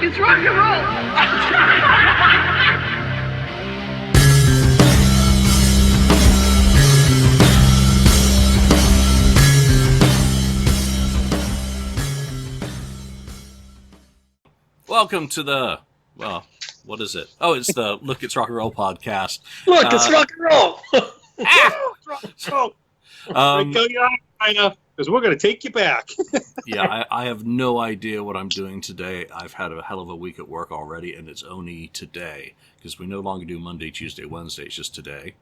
It's rock and roll. Welcome to the, well, what is it? Oh, it's the Look, It's Rock and Roll podcast. Look, it's rock and roll. Because we're going to take you back. Yeah, I have no idea what I'm doing today. I've had a hell of a week at work already, and it's only today. Because we no longer do Monday, Tuesday, Wednesday. It's just today.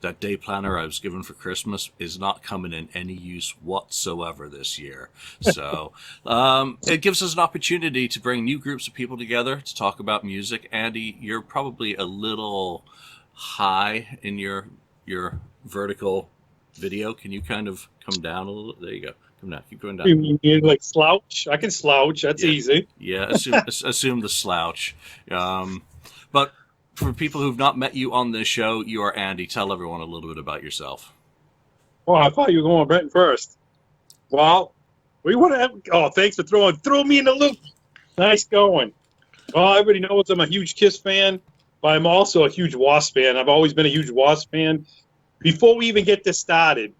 That day planner I was given for Christmas is not coming in any use whatsoever this year. So it gives us an opportunity to bring new groups of people together to talk about music. Andy, you're probably a little high in your vertical video. Can you kind of come down a little? There you go. Come down. Keep going down. You mean like slouch? I can slouch. That's easy. Yeah, assume the slouch. But for people who've not met you on this show, you are Andy. Tell everyone a little bit about yourself. Oh, I thought you were going Brent first. Well, we want to have. Oh, thanks for throw me in the loop. Nice going. Well, everybody knows I'm a huge Kiss fan, but I'm also a huge Wasp fan. I've always been a huge Wasp fan. Before we even get this started,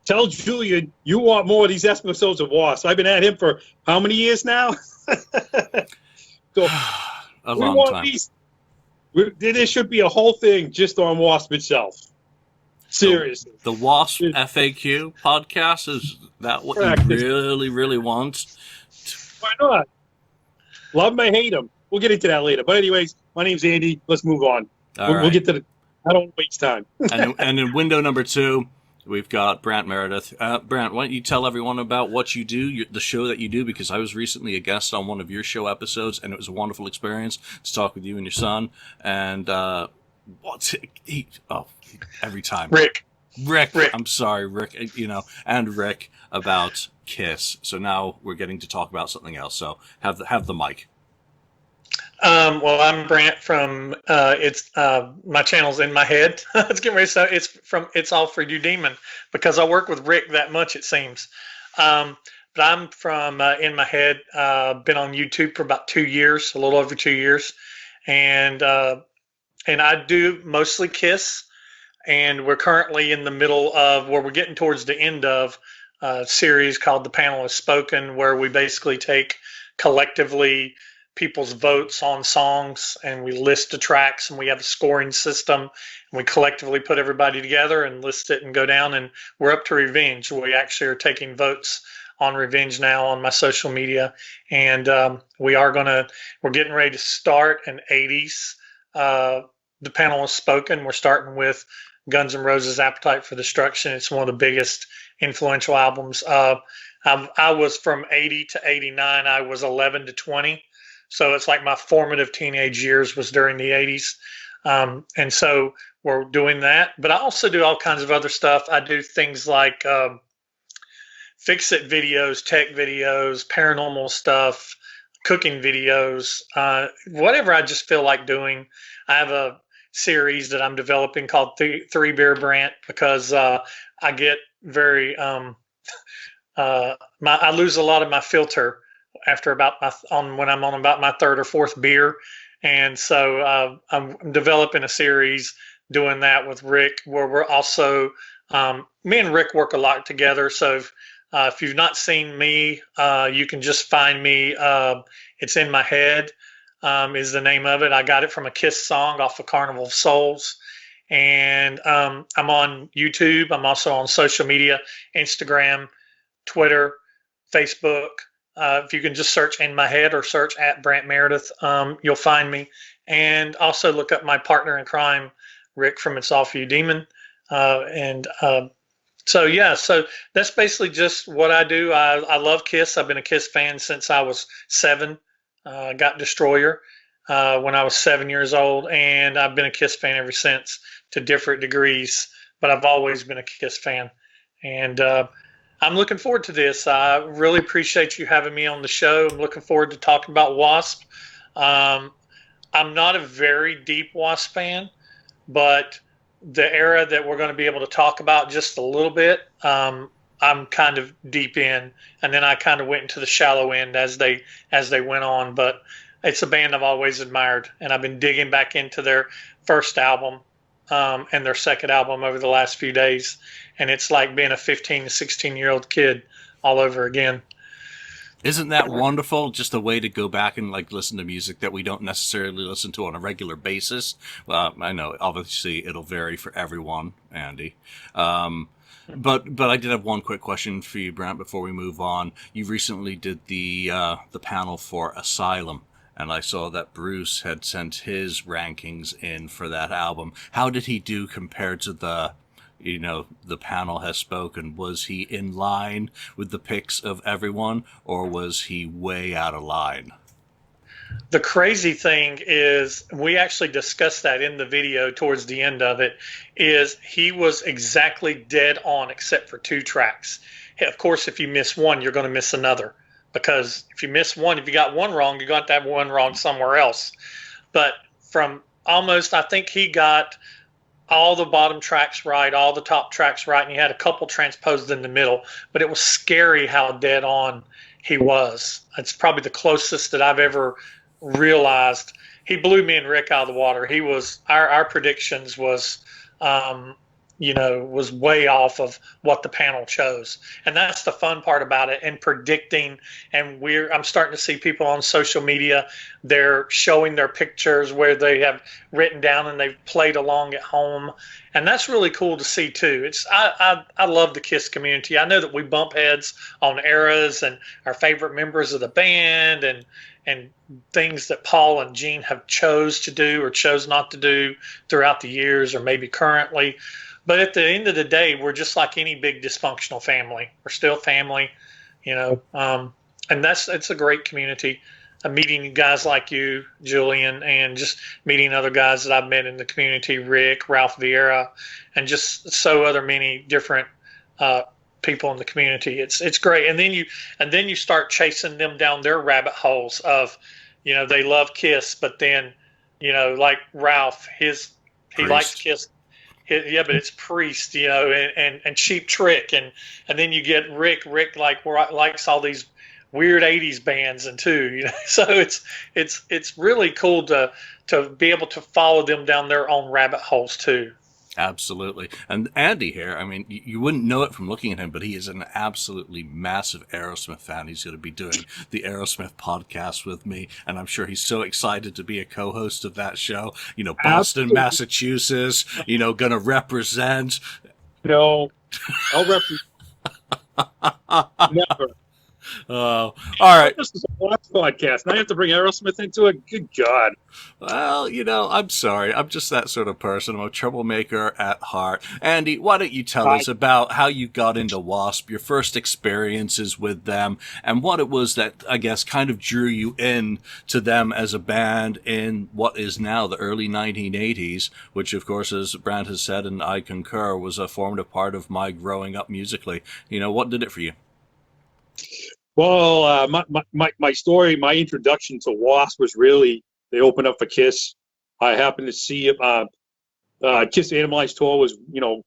tell Julian you want more of these episodes of Wasp. I've been at him for how many years now? So, a long time. There should be a whole thing just on Wasp itself. Seriously. The Wasp FAQ podcast, is that what you really want? Why not? Love him, I hate him. We'll get into that later. But anyways, my name's Andy. Let's move on. We'll get to the... I don't waste time. and in window number 2, we've got Brant Meredith. Brant, why don't you tell everyone about what you do, the show that you do, because I was recently a guest on one of your show episodes, and it was a wonderful experience to talk with you and your son. And every time. Rick. I'm sorry, Rick, and Rick about Kiss. So now we're getting to talk about something else. So have the mic. Well, I'm Brant from my channel's In My Head. It's getting ready. So it's All For You Demon, because I work with Rick that much, it seems. But I'm from In My Head. Been on YouTube for about 2 years, a little over 2 years, and I do mostly Kiss. And we're currently in the middle of where we're getting towards the end of a series called The Panel Has Spoken, where we basically take collectively people's votes on songs, and we list the tracks, and we have a scoring system, and we collectively put everybody together and list it and go down, and we're up to Revenge. We actually are taking votes on Revenge now on my social media, and we're getting ready to start an 80s. The Panel Has Spoken. We're starting with Guns N' Roses' Appetite for Destruction. It's one of the biggest influential albums. I was from 80 to 89. I was 11 to 20. So it's like my formative teenage years was during the 80s. And so we're doing that. But I also do all kinds of other stuff. I do things like fix-it videos, tech videos, paranormal stuff, cooking videos, whatever I just feel like doing. I have a series that I'm developing called Three Beer Brant, because I get very I lose a lot of my filter after when I'm on about my 3rd or 4th beer. And so I'm developing a series doing that with Rick, where we're also me and Rick work a lot together. So if you've not seen me, you can just find me. It's In My Head is the name of it. I got it from a Kiss song off of Carnival of Souls. And I'm on YouTube. I'm also on social media, Instagram, Twitter, Facebook. If you can just search In My Head or search at Brant Meredith, you'll find me. And also look up my partner in crime, Rick from It's All For You Demon. So that's basically just what I do. I love Kiss. I've been a Kiss fan since I was 7. Got Destroyer when I was 7 years old, and I've been a Kiss fan ever since, to different degrees. But I've always been a Kiss fan, and I'm looking forward to this. I really appreciate you having me on the show. I'm looking forward to talking about Wasp. I'm not a very deep Wasp fan, but the era that we're going to be able to talk about just a little bit, I'm kind of deep in, and then I kind of went into the shallow end as they went on. But it's a band I've always admired, and I've been digging back into their first album and their second album over the last few days, and it's like being a 15 to 16-year-old kid all over again. Isn't that wonderful? Just a way to go back and like listen to music that we don't necessarily listen to on a regular basis. Well, I know obviously it'll vary for everyone, Andy. But I did have one quick question for you, Brant, before we move on. You recently did the panel for Asylum, and I saw that Bruce had sent his rankings in for that album. How did he do compared to the panel has spoken? Was he in line with the picks of everyone, or was he way out of line? The crazy thing is, we actually discussed that in the video towards the end of it, is he was exactly dead on except for 2 tracks. Of course, if you miss one, you're going to miss another, because if you miss one, if you got one wrong, you got that one wrong somewhere else. But from almost, I think he got all the bottom tracks right, all the top tracks right, and he had a couple transposed in the middle, but it was scary how dead on he was. It's probably the closest that I've ever realized. He blew me and Rick out of the water. He was, our predictions was was way off of what the panel chose. And that's the fun part about it, and predicting. And I'm starting to see people on social media, they're showing their pictures where they have written down and they've played along at home. And that's really cool to see too. I love the KISS community. I know that we bump heads on eras and our favorite members of the band and things that Paul and Gene have chose to do or chose not to do throughout the years, or maybe currently. But at the end of the day, we're just like any big dysfunctional family. We're still family, and it's a great community. Meeting guys like you, Julian, and just meeting other guys that I've met in the community, Rick, Ralph Vieira, and just so other many different people in the community. It's great. And then you start chasing them down their rabbit holes of, they love KISS, but then, like Ralph, he likes KISS. Yeah, but it's Priest, and Cheap Trick, and then you get Rick likes all these weird 80s bands and too, so it's really cool to be able to follow them down their own rabbit holes too. Absolutely. And Andy here, I mean, you wouldn't know it from looking at him, but he is an absolutely massive Aerosmith fan. He's going to be doing the Aerosmith podcast with me, and I'm sure he's so excited to be a co-host of that show. Boston, absolutely. Massachusetts, going to represent. No, I'll represent. Never. All right. This is a Wasp podcast, and I have to bring Aerosmith into it. Good God. Well, I'm sorry. I'm just that sort of person. I'm a troublemaker at heart. Andy, why don't you tell us about how you got into Wasp, your first experiences with them, and what it was that, I guess, kind of drew you in to them as a band in what is now the early 1980s, which, of course, as Brant has said, and I concur, was a formative part of my growing up musically. What did it for you? Well, my story, my introduction to Wasp was really, they opened up for KISS. I happened to see KISS Animalized tour was,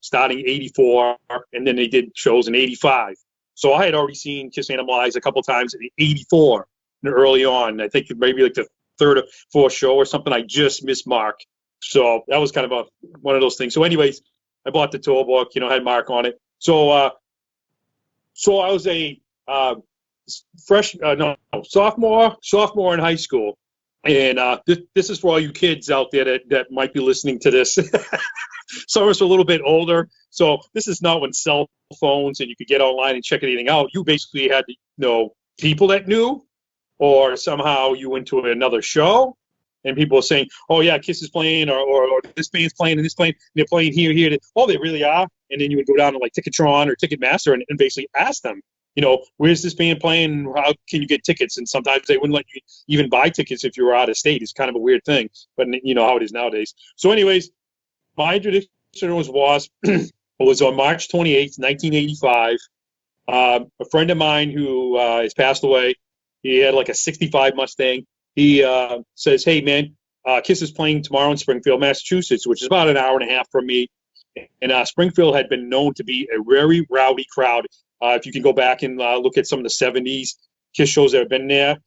starting 84, and then they did shows in 85. So I had already seen KISS Animalized a couple times in 84 early on. I think maybe like the third or fourth show or something. I just missed Mark. So that was kind of one of those things. So anyways, I bought the tour book, had Mark on it. So I was a sophomore in high school, and this is for all you kids out there that might be listening to this. Some of us are a little bit older, so this is not when cell phones and you could get online and check anything out. You basically had to know people that knew, or somehow you went to another show and people were saying, oh yeah, KISS is playing, or this band's playing and this playing, and they're playing here. Oh, they really are. And then you would go down to like Ticketron or Ticketmaster and basically ask them, where's this band playing? How can you get tickets? And sometimes they wouldn't let you even buy tickets if you were out of state. It's kind of a weird thing, but you know how it is nowadays. So anyways, my introduction was Wasp. It was on March 28th, 1985. A friend of mine who has passed away, he had like a 65 Mustang. He says, hey man, KISS is playing tomorrow in Springfield, Massachusetts, which is about an hour and a half from me. And Springfield had been known to be a very rowdy crowd. If you can go back and look at some of the 70s Kiss shows that have been there,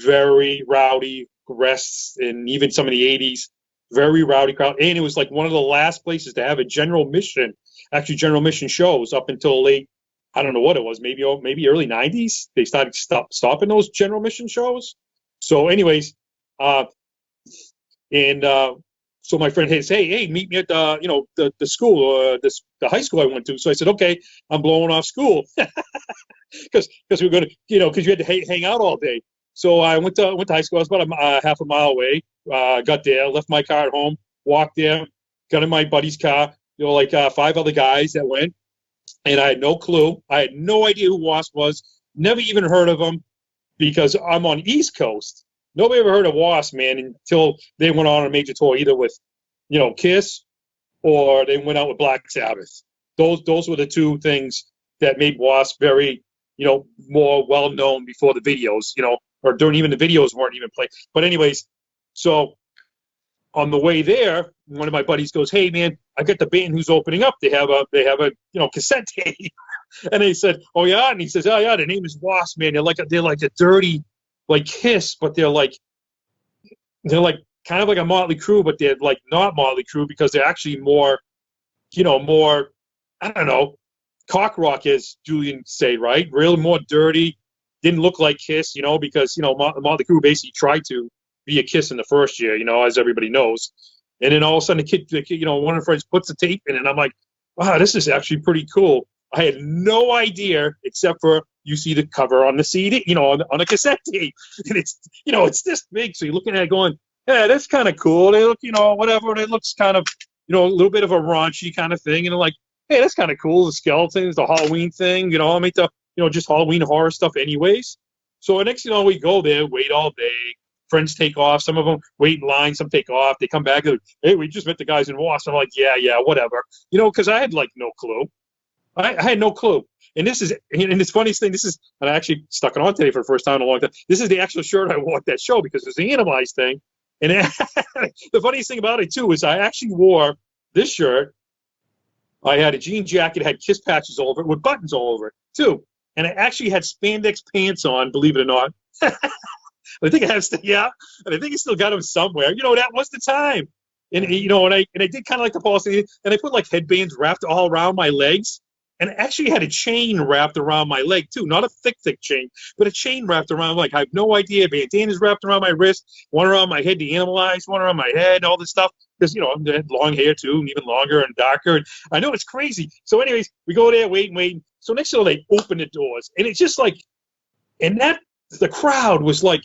very rowdy, rests, and even some of the 80s, very rowdy crowd. And it was like one of the last places to have a general mission shows up until late, I don't know what it was, maybe early 90s. They started stopping those general mission shows. So anyways, so my friend says, hey, meet me at the school, the high school I went to. So I said, okay, I'm blowing off school because we were going to, because you had to hang out all day. So I went to high school. I was about half a mile away. Got there, left my car at home, walked there, got in my buddy's car. Like 5 other guys that went, and I had no clue. I had no idea who Wasp was. Never even heard of them because I'm on East Coast. Nobody ever heard of Wasp, man, until they went on a major tour, either with, Kiss, or they went out with Black Sabbath. Those were the two things that made Wasp very, more well known before the videos, or during even the videos weren't even played. But anyways, so on the way there, one of my buddies goes, "Hey man, I got the band who's opening up. They have a cassette tape." And they said, "Oh yeah," and he says, "Oh yeah, the name is Wasp, man. They're like a dirty, like Kiss, but they're like kind of like a Motley Crue, but they're like not Motley Crue because they're actually more, more, I don't know, cock rock, as Julian say, right? Really more dirty. Didn't look like Kiss, because Motley Crue basically tried to be a Kiss in the first year, as everybody knows. And then all of a sudden the kid, one of the friends puts the tape in, and I'm like, wow, this is actually pretty cool. I had no idea, except for you see the cover on the CD, on a cassette tape, and it's this big. So you're looking at it going, yeah, that's kind of cool. They look, whatever. It looks kind of, a little bit of a raunchy kind of thing. And they're like, hey, that's kind of cool. The skeletons, the Halloween thing, I mean, just Halloween horror stuff anyways. So next, we go there, wait all day. Friends take off. Some of them wait in line. Some take off. They come back. Like, hey, we just met the guys in Wasp. I'm like, yeah, whatever. Because I had like no clue. I had no clue. And it's funniest thing. And I actually stuck it on today for the first time in a long time. This is the actual shirt I wore at that show because it was the Animalized thing. And the funniest thing about it too is I actually wore this shirt. I had a jean jacket, had Kiss patches all over it with buttons all over it too. And I actually had spandex pants on, believe it or not. I think I have still, yeah, and I think I still got them somewhere. That was the time, and and I did kind of like the policy, and I put like headbands wrapped all around my legs, and I actually had a chain wrapped around my leg too, not a thick chain, but a chain wrapped around. Like I have no idea, bandanas wrapped around my wrist, one around my head, the Animalized, one around my head, all this stuff because I had long hair too, and even longer and darker. And I know it's crazy. So, anyways, we go there, wait. So next thing they open the doors, and it's just like, and that the crowd was like.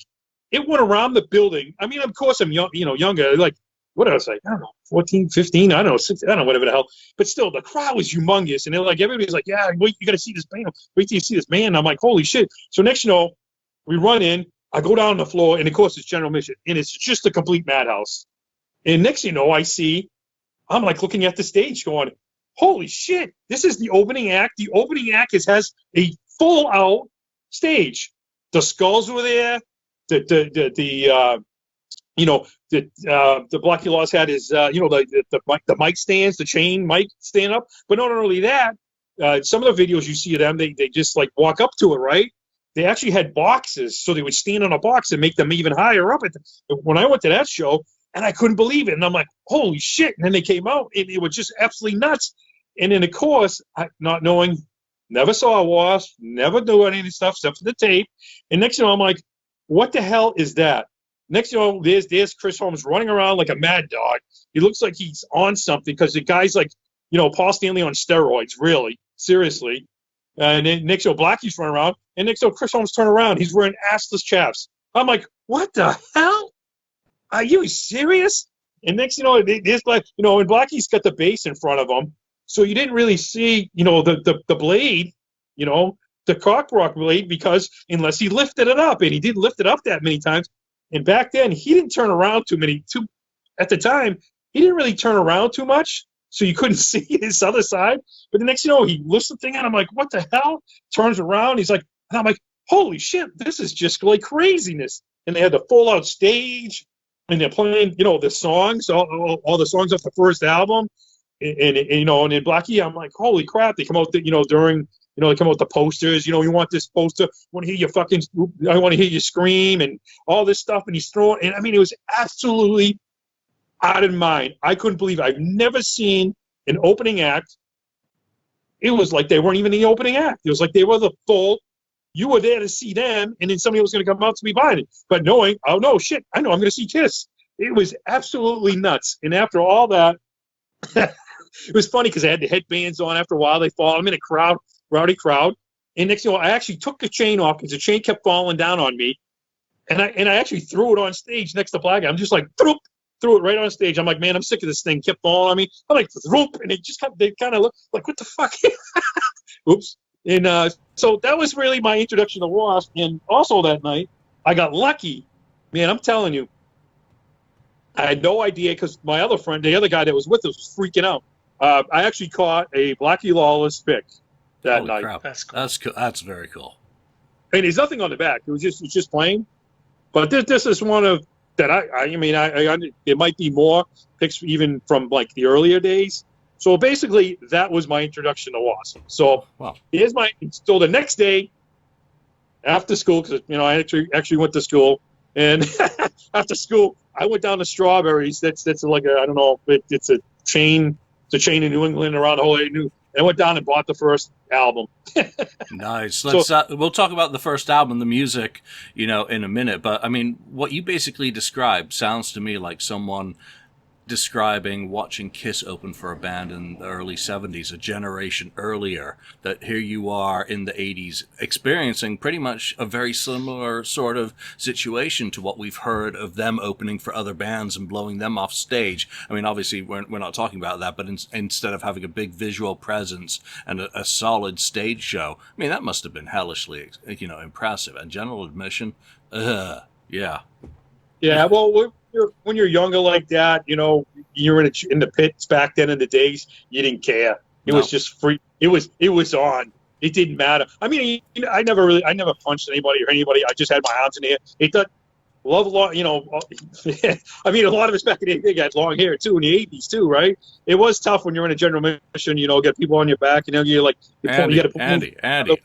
It went around the building. I mean, of course, I'm younger. Like, what did I say? I don't know, 14, 15, I don't know, 16, I don't know, whatever the hell. But still, the crowd was humongous. And they're like, everybody's like, yeah, wait, you got to see this band. Wait till you see this band. And I'm like, holy shit. So next, we run in. I go down on the floor. And, of course, it's General Mission. And it's just a complete madhouse. And next I see, I'm like looking at the stage going, holy shit, this is the opening act. The opening act has a full-out stage. The Skulls were there. The Blocky Laws had his the mic stands, the chain mic stand up. But not only that, some of the videos you see of them, they just like walk up to it, right? They actually had boxes, so they would stand on a box and make them even higher up. When I went to that show, and I couldn't believe it, and I'm like, holy shit! And then they came out, and it was just absolutely nuts. And then of course, not knowing. Never saw a Wasp, never knew any of this stuff except for the tape. And next I'm like, what the hell is that? Next there's Chris Holmes running around like a mad dog. He looks like he's on something because the guy's like, Paul Stanley on steroids, really, seriously. And then next Blackie's running around, and next Chris Holmes turn around. He's wearing assless chaps. I'm like, what the hell? Are you serious? And next there's like, and Blackie's got the bass in front of him. So you didn't really see, the blade, the cock rock blade, because unless he lifted it up, and he didn't lift it up that many times. And back then, he didn't turn around at the time, he didn't really turn around too much, so you couldn't see his other side. But the next, he lifts the thing out. I'm like, what the hell? Turns around. He's like, and I'm like, holy shit, this is just like craziness. And they had the full out stage, and they're playing, the songs, all the songs off the first album. And then Blackie, I'm like, holy crap! They come out, during They come out with the posters. We want this poster. I want to hear you scream and all this stuff. And he's throwing. And I mean, it was absolutely out of mind. I couldn't believe it. I've never seen an opening act. It was like they weren't even the opening act. It was like they were the full. You were there to see them, and then somebody was going to come out to be behind it. But knowing, oh no, shit, I know I'm going to see Kiss. It was absolutely nuts. And after all that, it was funny because I had the headbands on. After a while, they fall. I'm in a crowd, rowdy crowd. And next thing you know, I actually took the chain off because the chain kept falling down on me. And I actually threw it on stage next to Black. I'm just like, threw it right on stage. I'm like, man, I'm sick of this thing. Kept falling on me. I'm like, throop, and they kind of look like, what the fuck? Oops. And so that was really my introduction to Wasp. And also that night, I got lucky. Man, I'm telling you, I had no idea because my other friend, the other guy that was with us, was freaking out. I actually caught a Blackie Lawless pick that Holy night. crap. That's cool. That's cool. That's very cool. And there's nothing on the back. It's just plain. But this is one of that I mean it might be more picks even from like the earlier days. So basically that was my introduction to Wasp. So Wow. So the next day after school, because I actually went to school, and after school I went down to Strawberries. That's like I don't know, it's a chain. It's a chain in New England around the whole area. I went down and bought the first album. Nice. Let's we'll talk about the first album, the music, in a minute. But I mean, what you basically described sounds to me like someone describing watching Kiss open for a band in the early 70s, a generation earlier, that here you are in the 80s experiencing pretty much a very similar sort of situation to what we've heard of them opening for other bands and blowing them off stage. I mean, obviously we're not talking about that, but instead of having a big visual presence and a solid stage show, I mean, that must have been hellishly, impressive. And general admission, yeah. Yeah, well, when you're younger like that, you're in the pits back then in the days. You didn't care. It was just free. It was on. It didn't matter. I mean, I never punched anybody or anybody. I just had my arms in the air. It does. Love, I mean, a lot of us back in the day got long hair too in the 80s too, right? It was tough when you're in a general mission, get people on your back, you're like, Andy,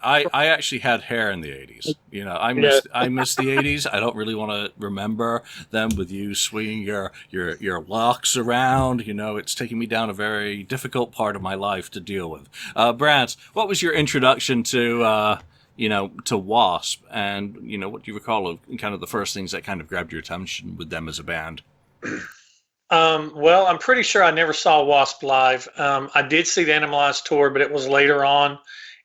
I actually had hair in the 80s. I miss the 80s. I don't really want to remember them with you swinging your locks around. It's taking me down a very difficult part of my life to deal with. Brant, what was your introduction to Wasp, and what do you recall of kind of the first things that kind of grabbed your attention with them as a band? Well, I'm pretty sure I never saw Wasp live. I did see the Animalized tour, but it was later on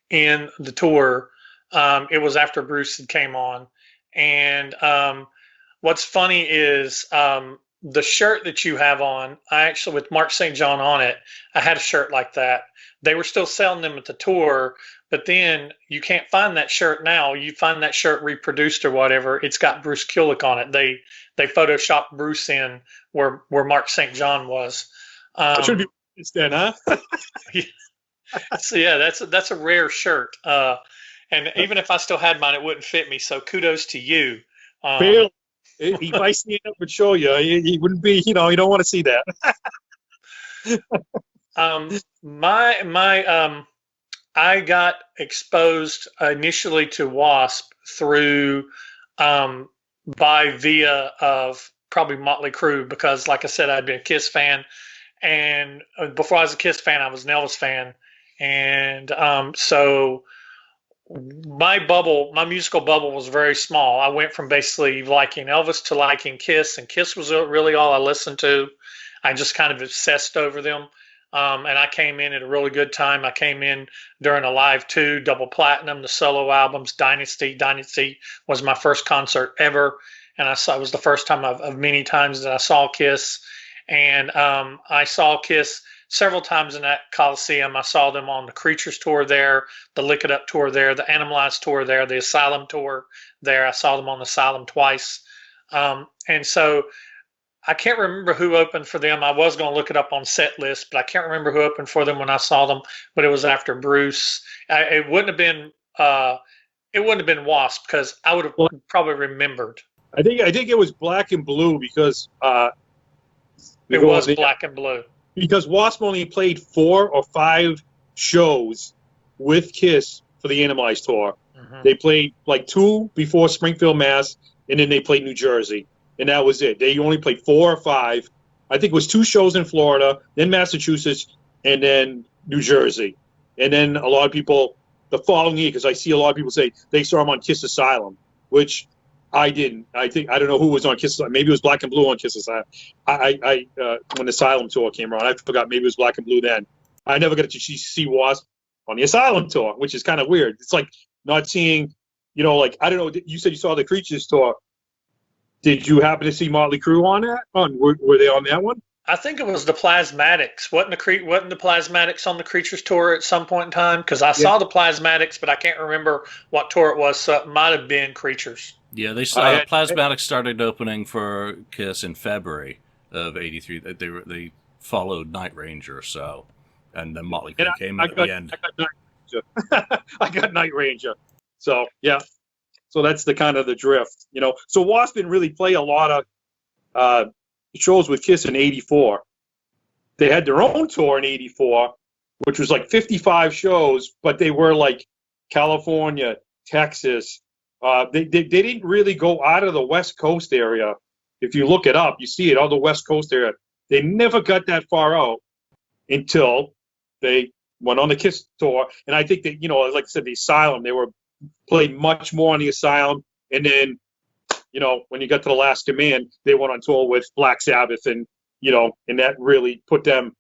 in the tour. It was after Bruce had came on. And what's funny is the shirt that you have on, I actually, with Mark St. John on it, I had a shirt like that. They were still selling them at the tour, but then you can't find that shirt now. You find that shirt reproduced or whatever. It's got Bruce Kulick on it. They photoshopped Bruce in where Mark St. John was. It should be then, huh? So yeah, that's a rare shirt. And even if I still had mine, it wouldn't fit me. So kudos to you. Barely. If I stand up and show you, he wouldn't be. You don't want to see that. I got exposed initially to Wasp through by via of probably Motley Crue, because like I said, I'd been a Kiss fan, and before I was a Kiss fan, I was an Elvis fan, and so my musical bubble was very small. I went from basically liking Elvis to liking Kiss, and Kiss was really all I listened to. I just kind of obsessed over them. And I came in at a really good time. I came in during a Live 2, double platinum, the solo albums, Dynasty. Dynasty was my first concert ever. And it was the first time of many times that I saw Kiss. And I saw Kiss several times in that Coliseum. I saw them on the Creatures tour there, the Lick It Up tour there, the Animalized tour there, the Asylum tour there. I saw them on the Asylum twice. And so I can't remember who opened for them. I was going to look it up on Set List, but I can't remember who opened for them when I saw them. But it was after Bruce. It wouldn't have been Wasp, because I would have probably remembered. I think it was Black and Blue, because it was Black and Blue. Because Wasp only played 4 or 5 shows with Kiss for the Animalized tour. Mhm. They played like 2 before Springfield, Mass, and then they played New Jersey, and that was it. They only played 4 or 5. I think it was 2 shows in Florida, then Massachusetts, and then New Jersey. And then a lot of people the following year, because I see a lot of people say they saw him on Kiss Asylum, which I didn't. I don't know who was on Kiss. Maybe it was Black and Blue on Kiss Asylum. When the Asylum tour came around, I forgot. Maybe it was Black and Blue then. I never got to see Wasp on the Asylum tour, which is kind of weird. It's like not seeing, like I don't know. You said you saw the Creatures tour. Did you happen to see Motley Crue on that? Were they on that one? I think it was the Plasmatics. Wasn't the Plasmatics on the Creatures tour at some point in time? Because I saw the Plasmatics, but I can't remember what tour it was. So it might have been Creatures. Yeah, Plasmatics started opening for Kiss in February of '83. They followed Night Ranger, so, and then Motley Crue came in at the end. I got Night Ranger. So yeah, so that's the kind of the drift, So Wasp didn't really play a lot of shows with Kiss in '84. They had their own tour in '84, which was like 55 shows, but they were like California, Texas. They didn't really go out of the West Coast area. If you look it up, you see it on the West Coast area. They never got that far out until they went on the Kiss tour. And I think that, like I said, the Asylum, they were played much more on the Asylum. And then, when you got to the Last Command, they went on tour with Black Sabbath, and and that really put them,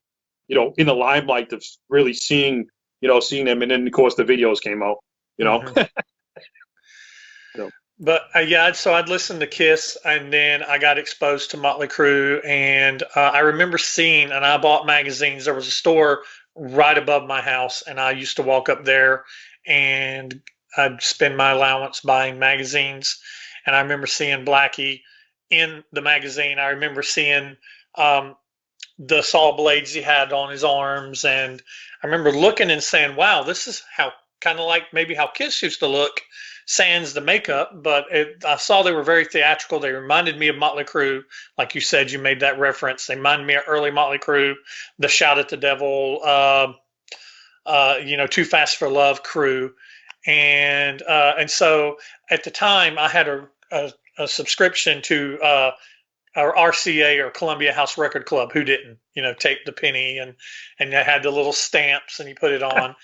in the limelight of really seeing them. And then of course the videos came out, Mm-hmm. But yeah, so I'd listened to Kiss, and then I got exposed to Motley Crue, and I remember seeing, and I bought magazines. There was a store right above my house, and I used to walk up there, and I'd spend my allowance buying magazines. And I remember seeing Blackie in the magazine. I remember seeing the saw blades he had on his arms, and I remember looking and saying, "Wow, this is how kind of like maybe how Kiss used to look." Sans the makeup, but I saw they were very theatrical. They reminded me of Motley Crue. Like you said, you made that reference. They reminded me of early Motley Crue, the Shout at the Devil, Too Fast for Love crew. And so at the time I had a subscription to or RCA or Columbia House Record Club. Who didn't, tape the penny, and they had the little stamps and you put it on.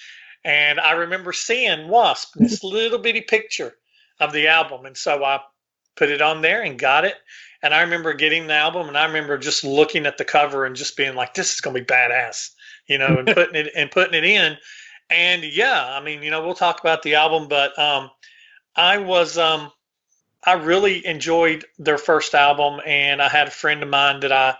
And I remember seeing Wasp, this little bitty picture of the album. And so I put it on there and got it. And I remember getting the album, and I remember just looking at the cover and just being like, this is going to be badass, and putting it in. And yeah, I mean, we'll talk about the album, but I really enjoyed their first album. And I had a friend of mine that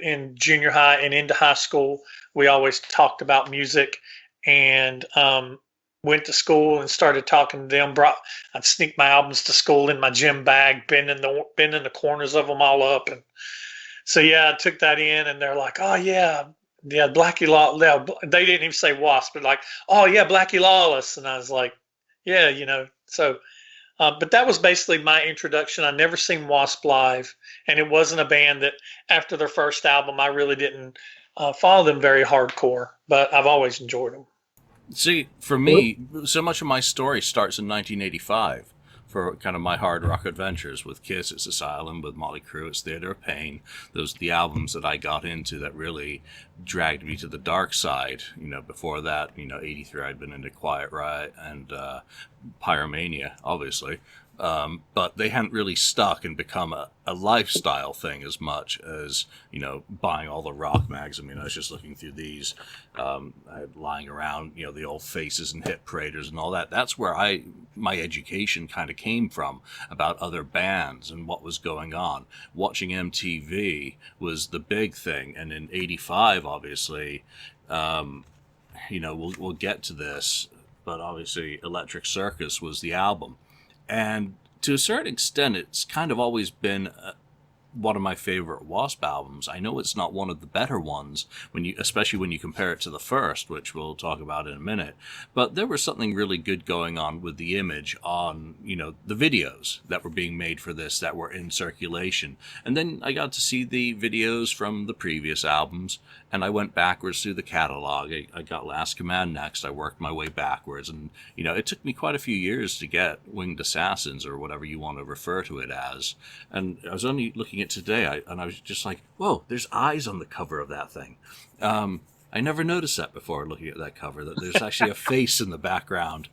in junior high and into high school, we always talked about music, and went to school and started talking to them. I'd sneak my albums to school in my gym bag, bending the corners of them all up. And so yeah, I took that in, and they're like, "Oh yeah, Blackie Law." They didn't even say Wasp, but like, "Oh yeah, Blackie Lawless," and I was like, "Yeah, So, but that was basically my introduction. I never seen Wasp live, and it wasn't a band that after their first album I really didn't follow them very hardcore, but I've always enjoyed them. See, for me, so much of my story starts in 1985 for kind of my hard rock adventures. With Kiss, it's Asylum. With Motley Crue, it's Theater of Pain. Those are the albums that I got into that really dragged me to the dark side. Before that, 83, I'd been into Quiet Riot and Pyromania, obviously. But they hadn't really stuck and become a lifestyle thing as much as, buying all the rock mags. I mean, I was just looking through these, lying around, the old Faces and Hit Paraders and all that. That's where my education kind of came from about other bands and what was going on. Watching MTV was the big thing. And in 85, obviously, we'll get to this, but obviously Electric Circus was the album. And to a certain extent, it's kind of always been one of my favorite Wasp albums. I know it's not one of the better ones, especially when you compare it to the first, which we'll talk about in a minute. But there was something really good going on with the image on, the videos that were being made for this that were in circulation. And then I got to see the videos from the previous albums, and I went backwards through the catalog. I got Last Command next. I worked my way backwards, and it took me quite a few years to get Winged Assassins, or whatever you want to refer to it as. And I was only looking at today, and I was just like, whoa, there's eyes on the cover of that thing. I never noticed that before looking at that cover, that there's actually a face in the background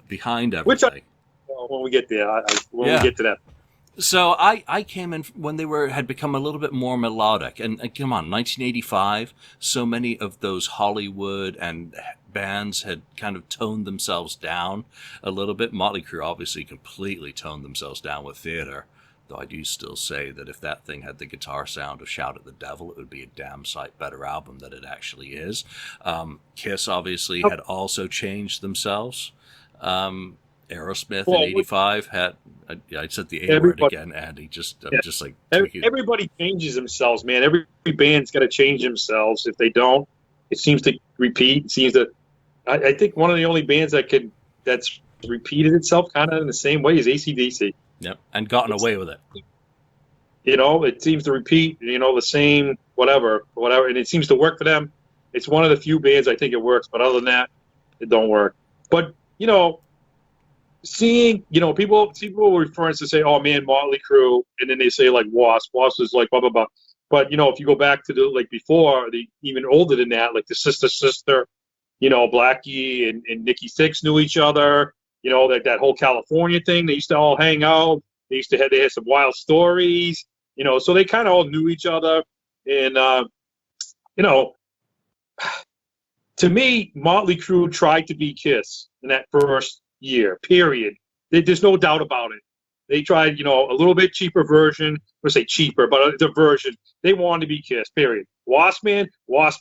behind everything. When we get there, we get to that. So I came in when they had become a little bit more melodic, and come on, 1985. So many of those Hollywood and bands had kind of toned themselves down a little bit. Motley Crue obviously completely toned themselves down with theater. Though I do still say that if that thing had the guitar sound of Shout at the Devil, it would be a damn sight better album than it actually is. Kiss obviously had also changed themselves. Aerosmith in '85 had, I said the A word again, Andy, just like everybody changes themselves, man. Every band's got to change themselves. If they don't, it seems to repeat. It seems to. I think one of the only bands that's repeated itself kind of in the same way is AC/DC. Yep, and gotten away with it. It seems to repeat. The same whatever, and it seems to work for them. It's one of the few bands I think it works, but other than that, it don't work. But seeing, people will refer to say, oh man, Motley Crue, and then they say like Wasp. Wasp is like blah blah blah. But if you go back to the before, even older than that, like the sister, Blackie and Nikki Sixx knew each other. That whole California thing. They used to all hang out. They had some wild stories. So they kind of all knew each other. And to me, Motley Crue tried to be Kiss in that first year, period. There's no doubt about it. They tried, a little bit cheaper version. Let's say cheaper, but the version. They wanted to be Kiss, period. Wasp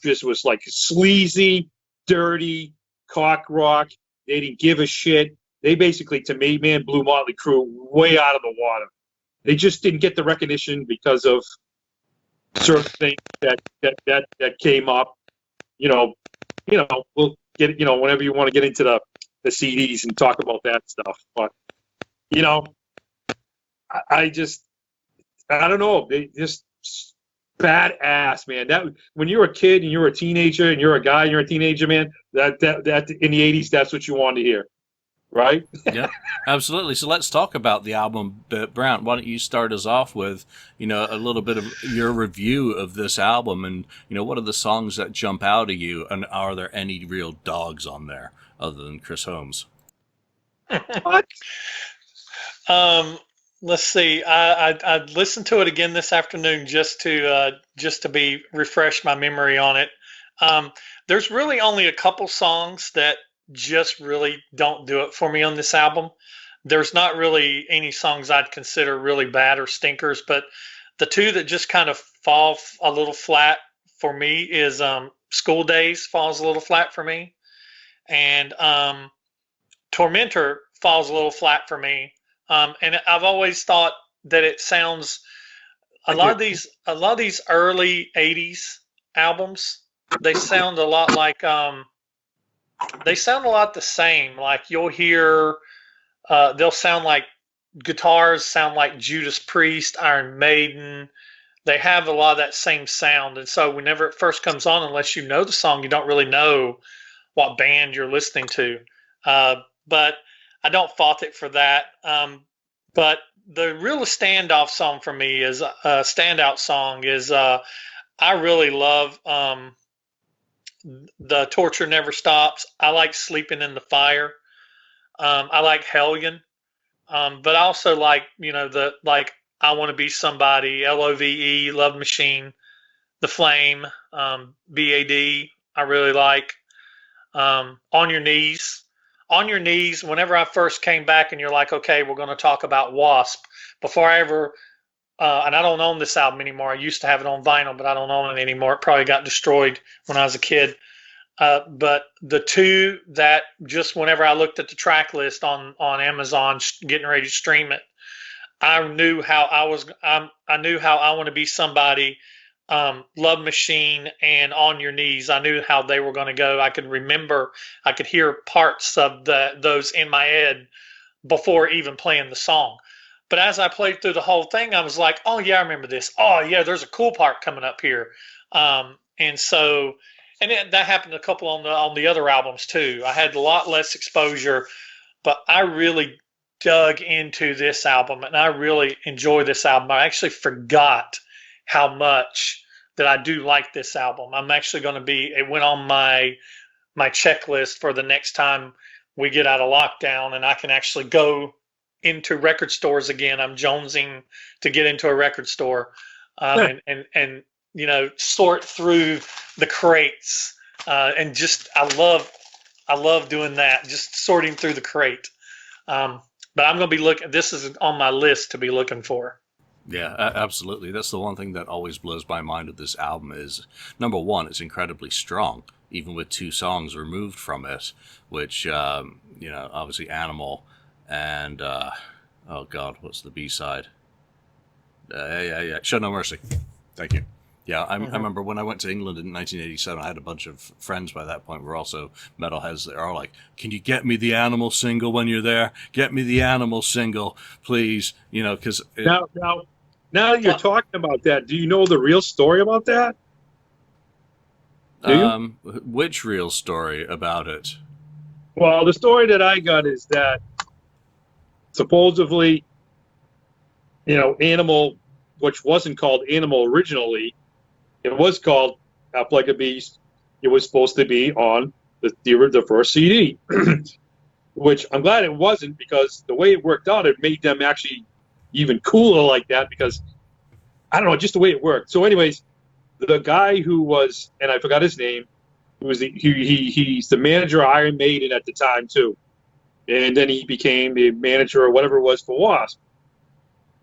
just was like sleazy, dirty, cock rock. They didn't give a shit. They basically, to me, man, blew Motley Crue way out of the water. They just didn't get the recognition because of certain things that came up. We'll get whenever you want to get into the CDs and talk about that stuff. But I don't know. They just badass, man. That when you're a kid and you're a teenager and you're a guy and you're a teenager, man, that in the 80s, that's what you wanted to hear. Right? Yeah, absolutely. So let's talk about the album. Brant, why don't you start us off with, a little bit of your review of this album, and, what are the songs that jump out at you, and are there any real dogs on there other than Chris Holmes? What? Let's see. I listened to it again this afternoon just to refresh my memory on it. There's really only a couple songs that just really don't do it for me on this album. There's not really any songs I'd consider really bad or stinkers, but the two that just kind of fall a little flat for me is School Days falls a little flat for me, and Tormentor falls a little flat for me. And I've always thought that it sounds a lot of these early '80s albums, they sound a lot like they sound a lot the same. Like you'll hear, they'll sound like guitars sound like Judas Priest, Iron Maiden. They have a lot of that same sound. And so whenever it first comes on, unless you know the song, you don't really know what band you're listening to. But I don't fault it for that. But the real standout song for me is I really love The Torture Never Stops. I like Sleeping in the Fire. I like Hellion. But I also like, I Want to Be Somebody, LOVE, Love Machine, The Flame, BAD, I really like. On Your Knees. On Your Knees, whenever I first came back and you're like, okay, we're going to talk about Wasp. Before I ever, and I don't own this album anymore. I used to have it on vinyl, but I don't own it anymore. It probably got destroyed when I was a kid. But the two that just whenever I looked at the track list on Amazon, getting ready to stream it, I knew how I knew how I Want to Be Somebody, Love Machine, and On Your Knees. I knew how they were going to go. I could hear parts of those in my head before even playing the song. But as I played through the whole thing, I was like, oh yeah, I remember this. Oh yeah, there's a cool part coming up here. And so, that happened a couple on the other albums too. I had a lot less exposure, but I really dug into this album, and I really enjoy this album. I actually forgot how much that I do like this album. I'm actually going to be. It went on my checklist for the next time we get out of lockdown, and I can actually go into record stores again. I'm jonesing to get into a record store, and sort through the crates, and just I love doing that, just sorting through the crate. But I'm going to be looking. This is on my list to be looking for. Yeah, absolutely. That's the one thing that always blows my mind with this album is, number one, it's incredibly strong, even with 2 songs removed from it, which, obviously Animal and, oh God, what's the B-side? Yeah, Show No Mercy. Thank you. Yeah, I remember when I went to England in 1987, I had a bunch of friends by that point who were also metalheads that are like, can you get me the Animal single when you're there? Get me the Animal single, please. Because... Now that you're talking about that, do you know the real story about that? Which real story about it? Well, the story that I got is that supposedly, Animal, which wasn't called Animal originally, it was called Up Like a Beast. It was supposed to be on the first CD, which I'm glad it wasn't, because the way it worked out, it made them actually even cooler like that, because I don't know, just the way it worked. So anyways, the guy who was, and I forgot his name, he's the manager of Iron Maiden at the time too, and then he became the manager or whatever it was for Wasp,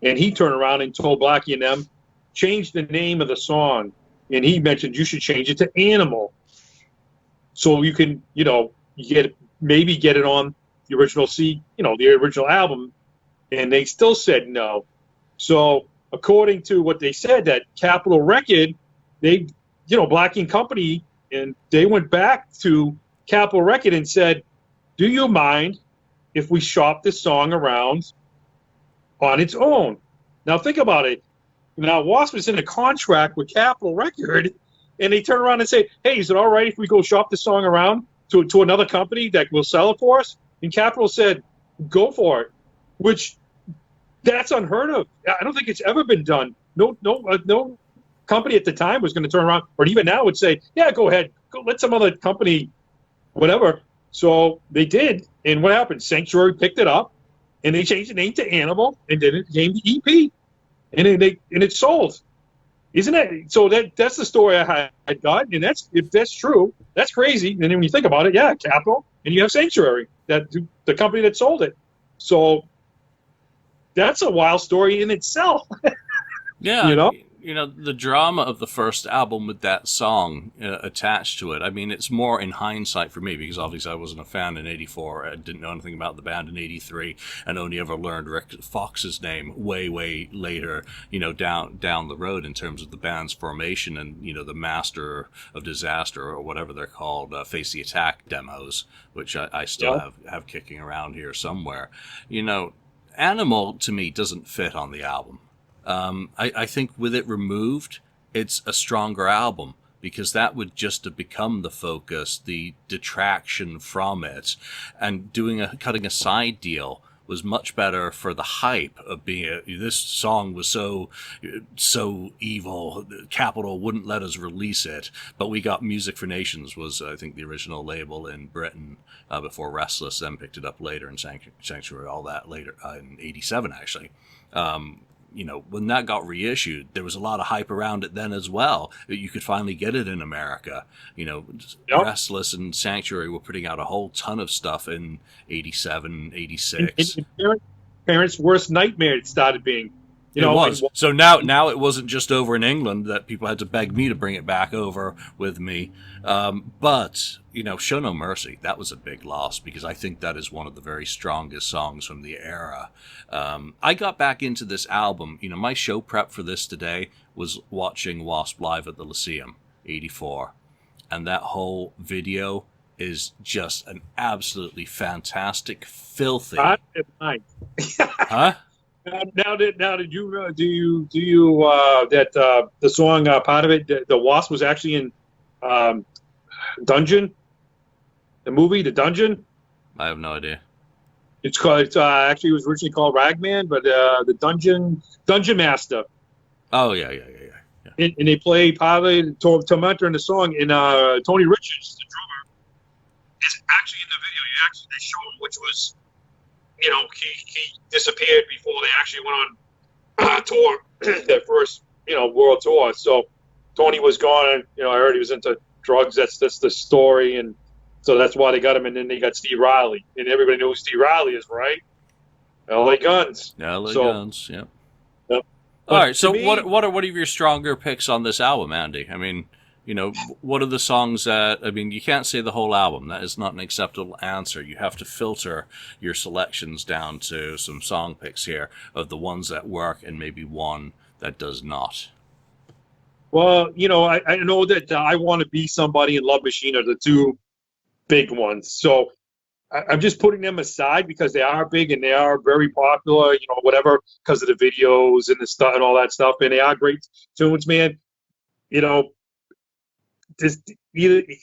and he turned around and told Blackie and them, change the name of the song, and he mentioned you should change it to Animal, so you can maybe get it on the original the original album. And they still said no. So according to what they said, that Capitol Record, they, Blackie and Company, and they went back to Capitol Record and said, do you mind if we shop this song around on its own? Now think about it. Now Wasp was in a contract with Capitol Record, and they turn around and say, hey, is it all right if we go shop this song around to another company that will sell it for us? And Capitol said, go for it, which... that's unheard of. I don't think it's ever been done. No company at the time was going to turn around, or even now would say, yeah, go ahead. Go, let some other company, whatever. So they did. And what happened? Sanctuary picked it up, and they changed the name to Animal, and then it became the EP. And it sold. Isn't it? So that's the story I got. And if that's true, that's crazy. And then when you think about it, yeah, Capitol, and you have Sanctuary, the company that sold it. So that's a wild story in itself. Yeah, the drama of the first album with that song attached to it. I mean, it's more in hindsight for me, because obviously I wasn't a fan in '84. I didn't know anything about the band in '83, and only ever learned Rick Fox's name way later, down the road in terms of the band's formation and, the Master of Disaster, or whatever they're called, Face the Attack demos, which I still have kicking around here somewhere. Animal, to me, doesn't fit on the album. I think with it removed, it's a stronger album, because that would just have become the focus, the detraction from it. And cutting a side deal was much better for the hype of being this song was so evil, Capitol wouldn't let us release it, but we got Music for Nations was, I think, the original label in Britain, before Restless then picked it up later, and Sanctuary, all that later, in '87 actually. When that got reissued, there was a lot of hype around it then as well. You could finally get it in America. Restless and Sanctuary were putting out a whole ton of stuff in '87, '86. Parents' worst nightmare it started being. It was. So now it wasn't just over in England that people had to beg me to bring it back over with me. But, Show No Mercy, that was a big loss, because I think that is one of the very strongest songs from the era. I got back into this album. My show prep for this today was watching Wasp live at the Lyceum, '84. And that whole video is just an absolutely fantastic, filthy... Huh? Now did you do you that the song part of it, the Wasp was actually Dungeon, the movie, The Dungeon. I have no idea. It's called. It's actually, it was originally called Ragman, but the Dungeon Master. Oh yeah. And they play probably Tom Hunter in the song, and Tony Richards, the drummer, is actually in the video. They show him, which was, he disappeared before they actually went on tour, that first, world tour. So Tony was gone, and, I heard he was into drugs. That's the story, and so that's why they got him. And then they got Steve Riley, and everybody knows who Steve Riley is, right? L.A. Guns. L.A. Guns, yeah. Yep. All right, so me, what are your stronger picks on this album, Andy? I mean, what are the songs that, you can't say the whole album. That is not an acceptable answer. You have to filter your selections down to some song picks here of the ones that work and maybe one that does not. Well, I know that I Want to Be Somebody and Love Machine are the two big ones. So I'm just putting them aside because they are big and they are very popular, whatever, because of the videos and the stuff and all that stuff. And they are great tunes, man.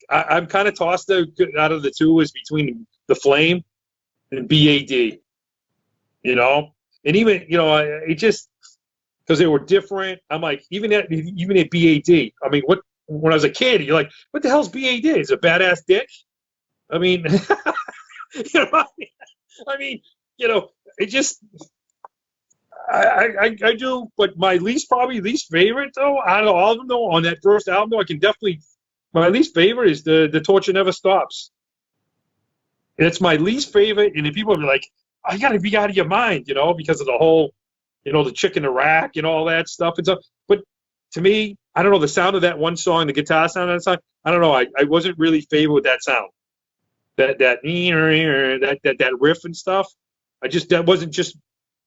I'm kind of tossed out of the two is between The Flame and BAD, and even, it just, because they were different. I'm like, even at BAD, when I was a kid, you're like, what the hell's BAD? Is it a badass dick? It just, I do, but my least favorite though, out of all of them though, on that first album though, my least favorite is the Torture Never Stops. It's my least favorite, and then people are like, "I gotta be out of your mind," because of the whole, the chick in the rack and all that stuff and stuff. But to me, I don't know, the sound of that one song, the guitar sound of that song, I don't know, I wasn't really favored with that sound. That riff and stuff. That wasn't just,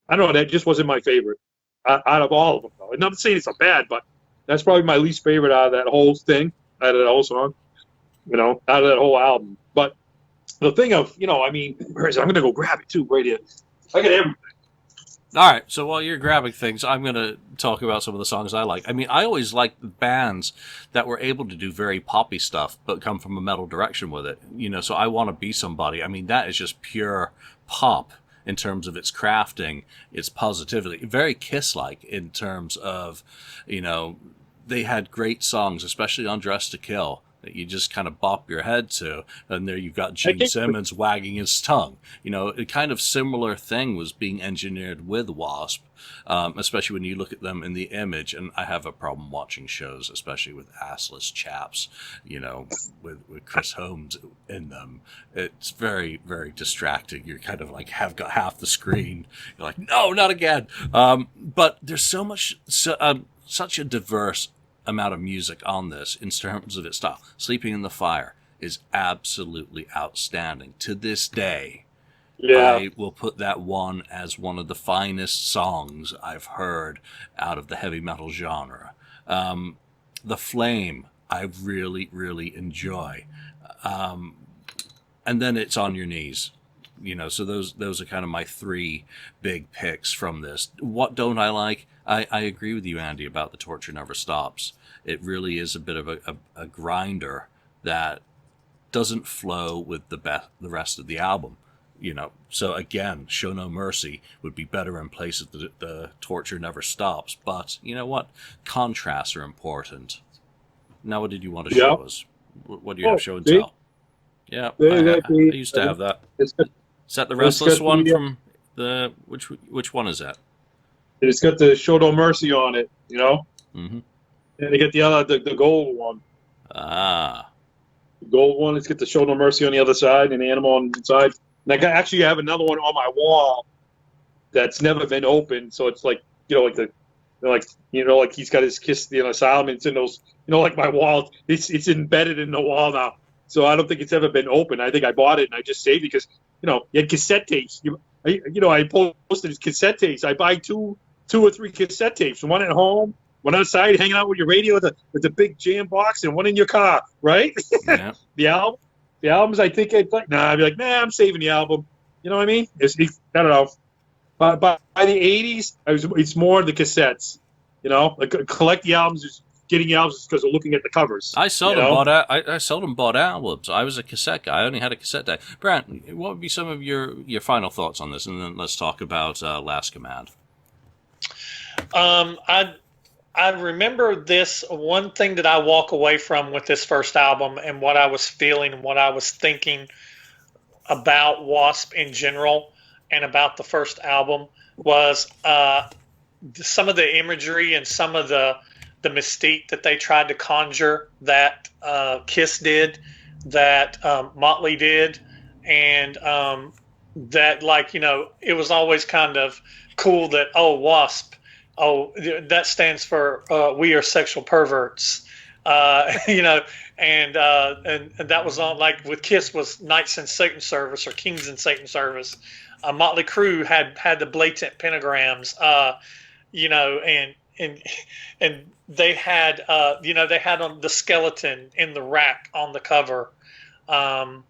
I don't know, that just wasn't my favorite out of all of them though. I'm not saying it's a bad, but that's probably my least favorite out of that whole thing, out of that whole song, out of that whole album. But the thing of, where is it? I'm going to go grab it too, right here. I got everything. All right, so while you're grabbing things, I'm going to talk about some of the songs I like. I always liked bands that were able to do very poppy stuff, but come from a metal direction with it. So I Want to Be Somebody. That is just pure pop in terms of its crafting, its positivity. Very Kiss-like in terms of, they had great songs, especially on Dress to Kill, that you just kind of bop your head to, and there you've got Gene Simmons wagging his tongue. A kind of similar thing was being engineered with Wasp, especially when you look at them in the image, and I have a problem watching shows, especially with assless chaps, with Chris Holmes in them. It's very, very distracting. You're kind of like, have got half the screen. You're like, no, not again. But there's such a diverse amount of music on this in terms of its style. Sleeping in the Fire is absolutely outstanding. To this day, I will put that one as one of the finest songs I've heard out of the heavy metal genre. The Flame, I really, really enjoy. And then it's On Your Knees. So those are kind of my three big picks from this. What don't I like? I agree with you, Andy, about The Torture Never Stops. It really is a bit of a grinder that doesn't flow with the rest of the album. So again, Show No Mercy would be better in place of the Torture Never Stops. But you know what? Contrasts are important. Now, what did you want to show us? What do you have show and tell? Yeah, I used to have that. Is that the Restless one from the which one is that? It's got the Show No Mercy on it, Mm-hmm. And they get the gold one. Ah. The gold one, it's got the Show No Mercy on the other side and the Animal on the side. And I actually have another one on my wall that's never been opened. So it's like, like he's got his Kiss the Asylum, and it's in those, like my wall. It's embedded in the wall now. So I don't think it's ever been opened. I think I bought it and I just saved it because, you had cassette tapes. I posted his cassette tapes. I buy two or three cassette tapes, one at home, one outside hanging out with your radio with the big jam box, and one in your car, right? Yeah. The albums, I think I'd like. I'd be like, I'm saving the album. You know what I mean? I don't know. By the 80s, it's more the cassettes. Like collect the albums. getting albums because of looking at the covers. I seldom bought out. I seldom bought albums. I was a cassette guy. I only had a cassette deck. Brant, what would be some of your final thoughts on this, and then let's talk about Last Command. I remember this one thing that I walk away from with this first album, and what I was feeling and what I was thinking about W.A.S.P. in general and about the first album was some of the imagery and some of the mystique that they tried to conjure that Kiss did, that Motley did, and that, like, it was always kind of cool that, oh, W.A.S.P., oh, that stands for we are sexual perverts, and that was on, like, with Kiss was Knights in Satan Service or Kings in Satan Service. Motley Crue had the blatant pentagrams, and they had they had on the skeleton in the rack on the cover. And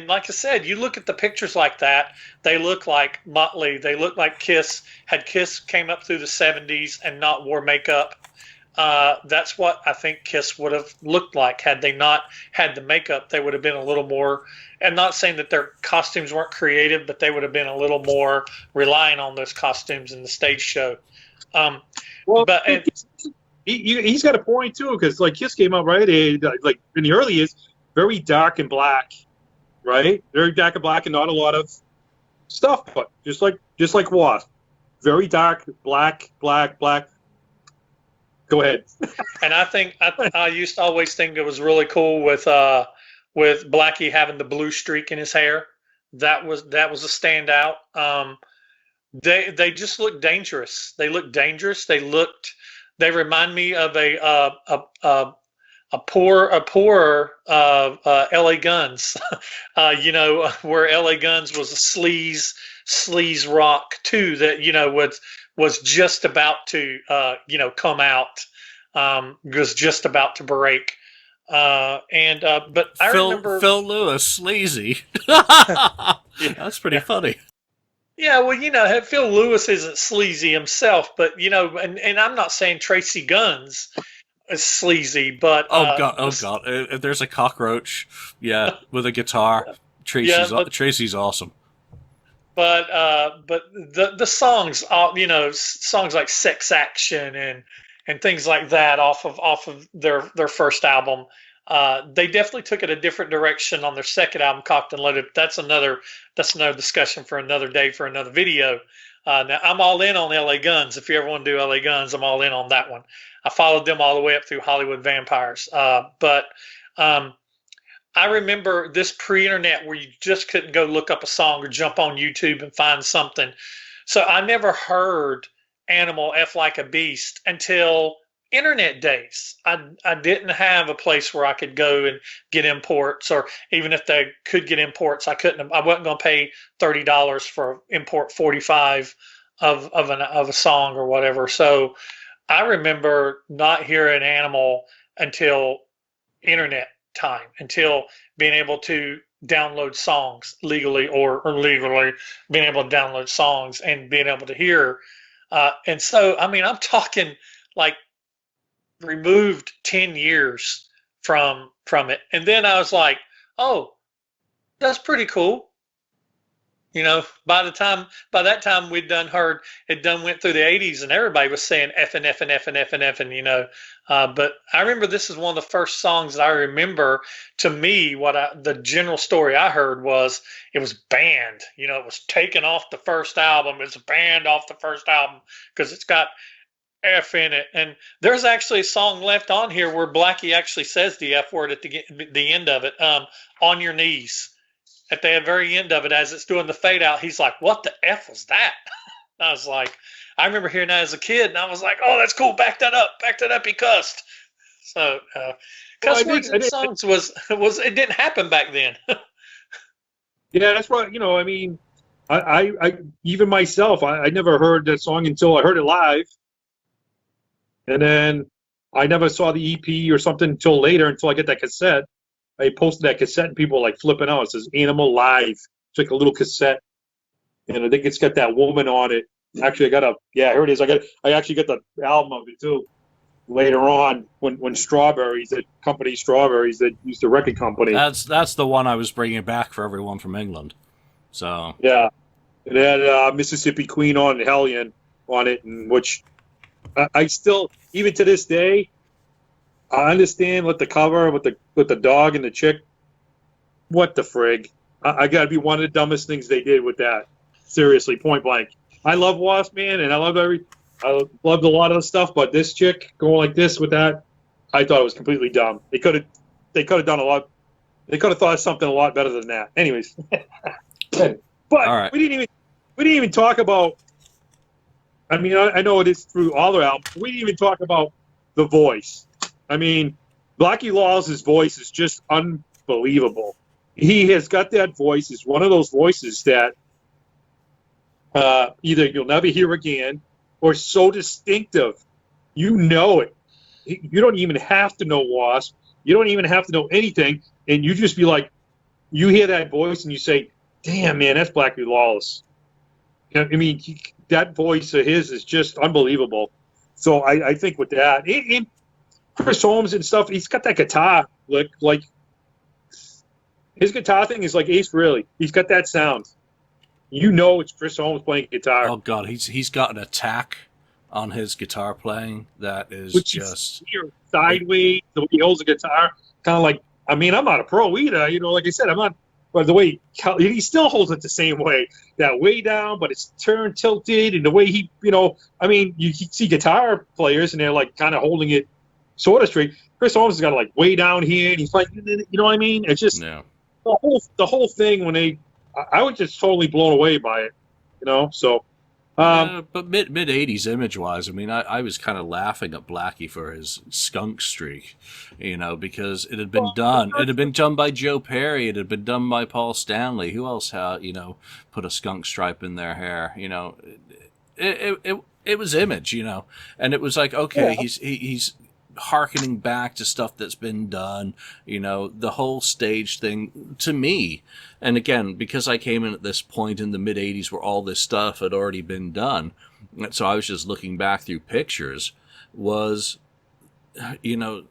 like I said, you look at the pictures like that, they look like Motley. They look like Kiss. Had Kiss came up through the 70s and not wore makeup, that's what I think Kiss would have looked like. Had they not had the makeup, they would have been a little more, and not saying that their costumes weren't creative, but they would have been a little more relying on those costumes in the stage show. He's got a point, too, because, like, Kiss came out, right, like, in the early years, very dark and black. Right, very dark and black, and not a lot of stuff, but just like W.A.S.P. Very dark, black. Go ahead. And I think I used to always think it was really cool with Blackie having the blue streak in his hair. That was a standout. They just looked dangerous. They looked dangerous. They remind me of a poorer LA Guns, where LA Guns was a sleaze rock too, that was just about to come out, was just about to break, but I remember Phil Lewis sleazy. That's pretty funny. Yeah, well, Phil Lewis isn't sleazy himself, but and I'm not saying Tracy Guns is sleazy, but oh god, if there's a cockroach, with a guitar, Tracy's awesome. But the songs, songs like Sex Action and things like that off of their first album, they definitely took it a different direction on their second album, Cocked and Loaded. That's another discussion for another day, for another video. Now I'm all in on LA Guns. If you ever want to do LA Guns, I'm all in on that one. I followed them all the way up through Hollywood Vampires. But I remember this pre-internet where you just couldn't go look up a song or jump on YouTube and find something. So I never heard Animal F Like a Beast until internet days. I didn't have a place where I could go and get imports, or even if they could get imports, I wasn't going to pay $30 for import 45 of a song or whatever. So I remember not hearing Animal until internet time, until being able to download songs legally or illegally, being able to download songs and being able to hear. And so, I mean, I'm talking like removed 10 years from it. And then I was like, oh, that's pretty cool. By that time we'd done heard, it done went through the 80s and everybody was saying F and F and F and F and F and, but I remember this is one of the first songs that I remember. To me, the general story I heard was it was banned. It was taken off the first album. It's banned off the first album because it's got F in it. And there's actually a song left on here where Blackie actually says the F word at the end of it, On Your Knees. At the very end of it, as it's doing the fade out, he's like, what the F was that? I was like, I remember hearing that as a kid, and I was like, oh, that's cool. Back that up, he cussed. So, cuss words in songs was it didn't happen back then. Yeah, that's right. I mean, I even myself, I never heard that song until I heard it live. And then I never saw the EP or something until later, until I get that cassette. I posted that cassette and people were like flipping out. It says Animal Live. It's like a little cassette. And I think it's got that woman on it. Actually, here it is. I actually got the album of it too. later on when Strawberries, that company Strawberries that used the record company. That's the one I was bringing back for everyone from England. So Yeah, it had Mississippi Queen on and Hellion on it, and which I still, even to this day, I understand with the cover with the dog and the chick. What the frig? I got to be one of the dumbest things they did with that. Seriously, point blank. I love Wasp, man, and I loved a lot of the stuff, but this chick going like this with that, I thought it was completely dumb. They could have done a lot. They could have thought of something a lot better than that. Anyways, but all right. we didn't even talk about. I mean, I know it is through all their albums. We didn't even talk about the voice. I mean, Blackie Lawless's voice is just unbelievable. He has got that voice. It's one of those voices that either you'll never hear again, or so distinctive, you know it. You don't even have to know Wasp. You don't even have to know anything, and you just be like, you hear that voice and you say, "Damn, man, that's Blackie Lawless." I mean, that voice of his is just unbelievable. So I think with that, and Chris Holmes and stuff, he's got that guitar like his guitar thing is like Ace Frehley. He's got that sound. You know it's Chris Holmes playing guitar. Oh God, he's got an attack on his guitar playing that is Which just sideways. The way he holds the guitar, kind of like. I mean, I'm not a pro either. You know, like I said, I'm not. But the way he still holds it the same way, that way down, but it's turned, tilted, and the way he, you know, I mean, you see guitar players and they're like kind of holding it sort of straight. Chris Holmes has got it like way down here, and he's like, you know what I mean? It's just the whole thing when I was just totally blown away by it, you know. So, but mid '80s image wise, I mean, I was kind of laughing at Blackie for his skunk streak, you know, because it had been done. It had been done by Joe Perry. It had been done by Paul Stanley. Who else had, you know, put a skunk stripe in their hair? You know, it was image, you know, and it was like, okay, he's harkening back to stuff that's been done, you know, the whole stage thing to me. And again, because I came in at this point in the mid 80s where all this stuff had already been done, so I was just looking back through pictures, was, you know,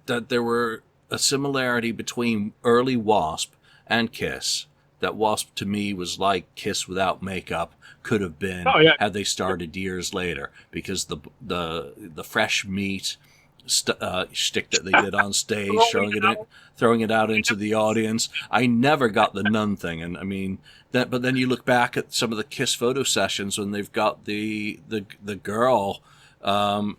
that there were a similarity between early Wasp and Kiss. That Wasp to me was like Kiss without makeup could have been had they started years later, because the fresh meat shtick that they did on stage, throwing it out into the audience. I never got the nun thing, and I mean that. But then you look back at some of the Kiss photo sessions when they've got the girl. There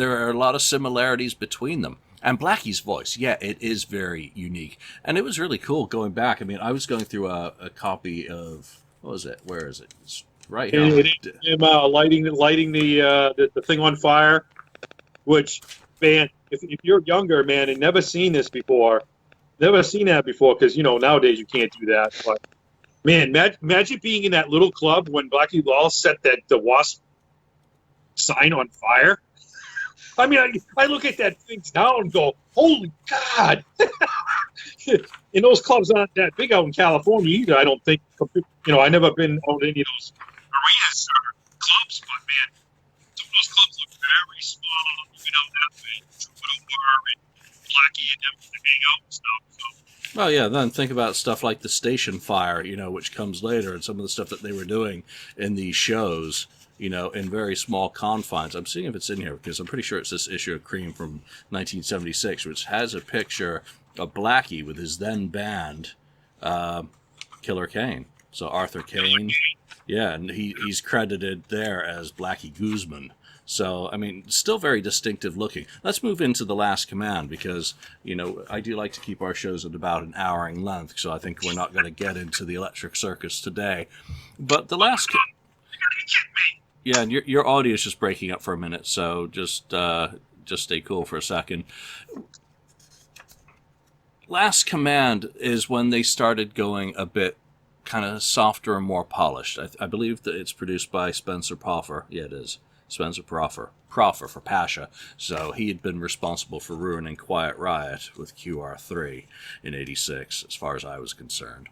are a lot of similarities between them. And Blackie's voice, yeah, it is very unique, and it was really cool going back. I mean, I was going through a copy of, what was it? Where is it? It's right here. Him lighting the thing on fire. Which, man, if you're younger, man, and never seen that before, because, you know, nowadays you can't do that. But, man, imagine being in that little club when Blackie Lawless set the Wasp sign on fire. I mean, I look at that thing now and go, holy God. And those clubs aren't that big out in California either, I don't think. You know, I've never been out in any of those arenas or clubs, but, man, some of those clubs look very small. You know, that way, Troubadour and Blackie and them to hang out and stuff. So. Well, yeah, then think about stuff like the station fire, you know, which comes later, and some of the stuff that they were doing in these shows, you know, in very small confines. I'm seeing if it's in here, because I'm pretty sure it's this issue of Cream from 1976, which has a picture of Blackie with his then band, Killer Kane. So Arthur Kane, yeah, and he's credited there as Blackie Guzman. So, I mean, still very distinctive looking. Let's move into The Last Command, because, you know, I do like to keep our shows at about an hour in length, so I think we're not going to get into the Electric Circus today. But The Last... Yeah, and your audio is just breaking up for a minute, so just stay cool for a second. Last Command is when they started going a bit kind of softer and more polished. I believe that it's produced by Spencer Proffer. Yeah, it is. Spencer Proffer for Pasha. So he had been responsible for ruining Quiet Riot with QR3 in '86, as far as I was concerned.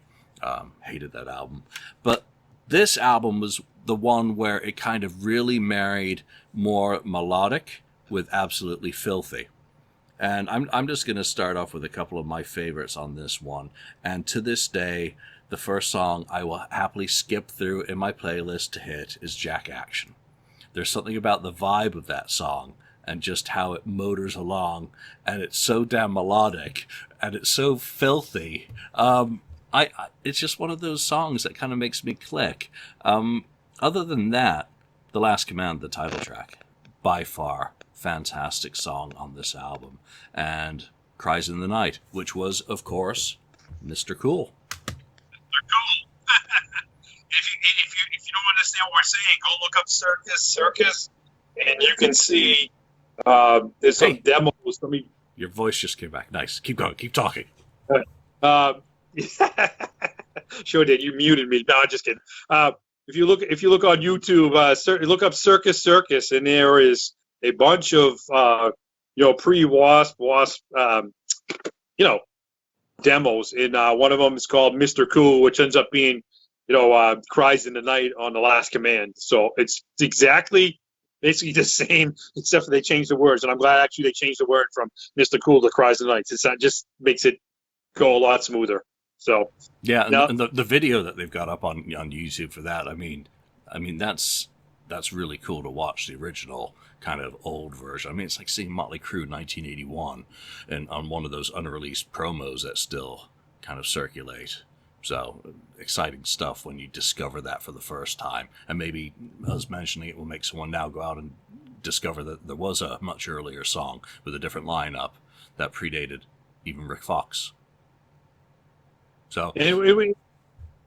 Hated that album. But this album was the one where it kind of really married more melodic with absolutely filthy. And I'm just going to start off with a couple of my favorites on this one. And to this day, the first song I will happily skip through in my playlist to hit is Jack Action. There's something about the vibe of that song and just how it motors along, and it's so damn melodic, and it's so filthy. It's just one of those songs that kind of makes me click. Other than that, The Last Command, the title track, by far, fantastic song on this album. And Cries in the Night, which was, of course, Mr. Cool. If you don't understand what we're saying, go look up Circus, and you can see there's some demos. Your voice just came back. Nice. Keep going. Keep talking. Sure did. You muted me. No, I'm just kidding. If you look on YouTube, look up Circus, and there is a bunch of pre-Wasp, demos. And one of them is called Mr. Cool, which ends up being Cries in the Night on The Last Command. So it's exactly basically the same, except for they changed the words. And I'm glad actually they changed the word from Mr. Cool to Cries in the Night. It just makes it go a lot smoother. So yeah, and the video that they've got up on YouTube for that, I mean that's really cool to watch, the original kind of old version. I mean, it's like seeing Motley Crue 1981 and on one of those unreleased promos that still kind of circulate. So exciting stuff when you discover that for the first time. And maybe us mentioning it will make someone now go out and discover that there was a much earlier song with a different lineup that predated even Rick Fox. So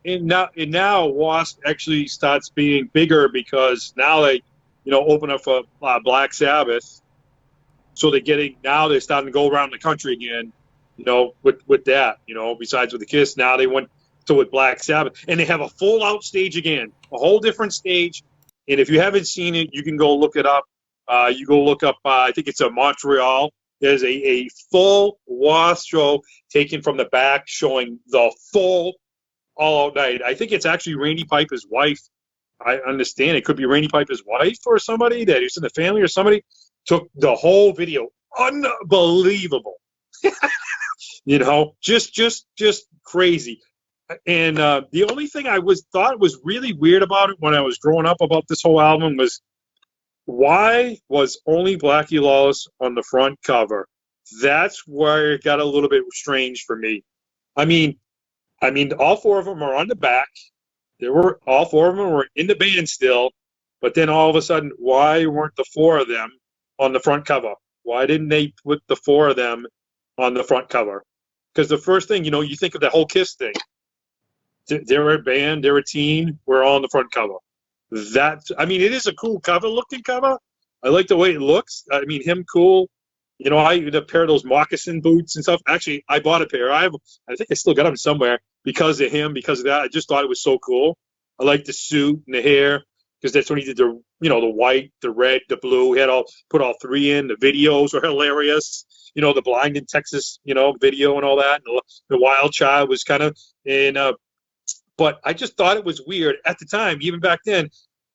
and now Wasp actually starts being bigger because now they open up for Black Sabbath, so they're starting to go around the country again, with that, besides with the Kiss. Now they went to with Black Sabbath, and they have a full out stage again, a whole different stage. And if you haven't seen it, you can go look it up. You go look up, I think it's Montreal. There's a full Wasp show taken from the back, showing the full all out night. I think it's actually Randy Piper's wife. I understand it could be Randy Piper's wife or somebody that is in the family, or somebody took the whole video. Unbelievable. Just crazy. And the only thing I thought was really weird about it when I was growing up about this whole album was, why was only Blackie Lawless on the front cover? That's where it got a little bit strange for me. I mean, all four of them are on the back. All four of them were in the band still, but then all of a sudden, why weren't the four of them on the front cover? Why didn't they put the four of them on the front cover? Because the first thing, you think of the whole Kiss thing. They're a band, they're a team, we're all on the front cover. It is a cool looking cover. I like the way it looks. I mean, him cool. I had a pair of those moccasin boots and stuff. Actually, I bought a pair. I think I still got them somewhere because of him, because of that. I just thought it was so cool. I like the suit and the hair, because that's when he did the white, the red, the blue. He had put all three in. The videos were hilarious. The Blind in Texas, video and all that. And the Wild Child was kind of in. But I just thought it was weird at the time, even back then.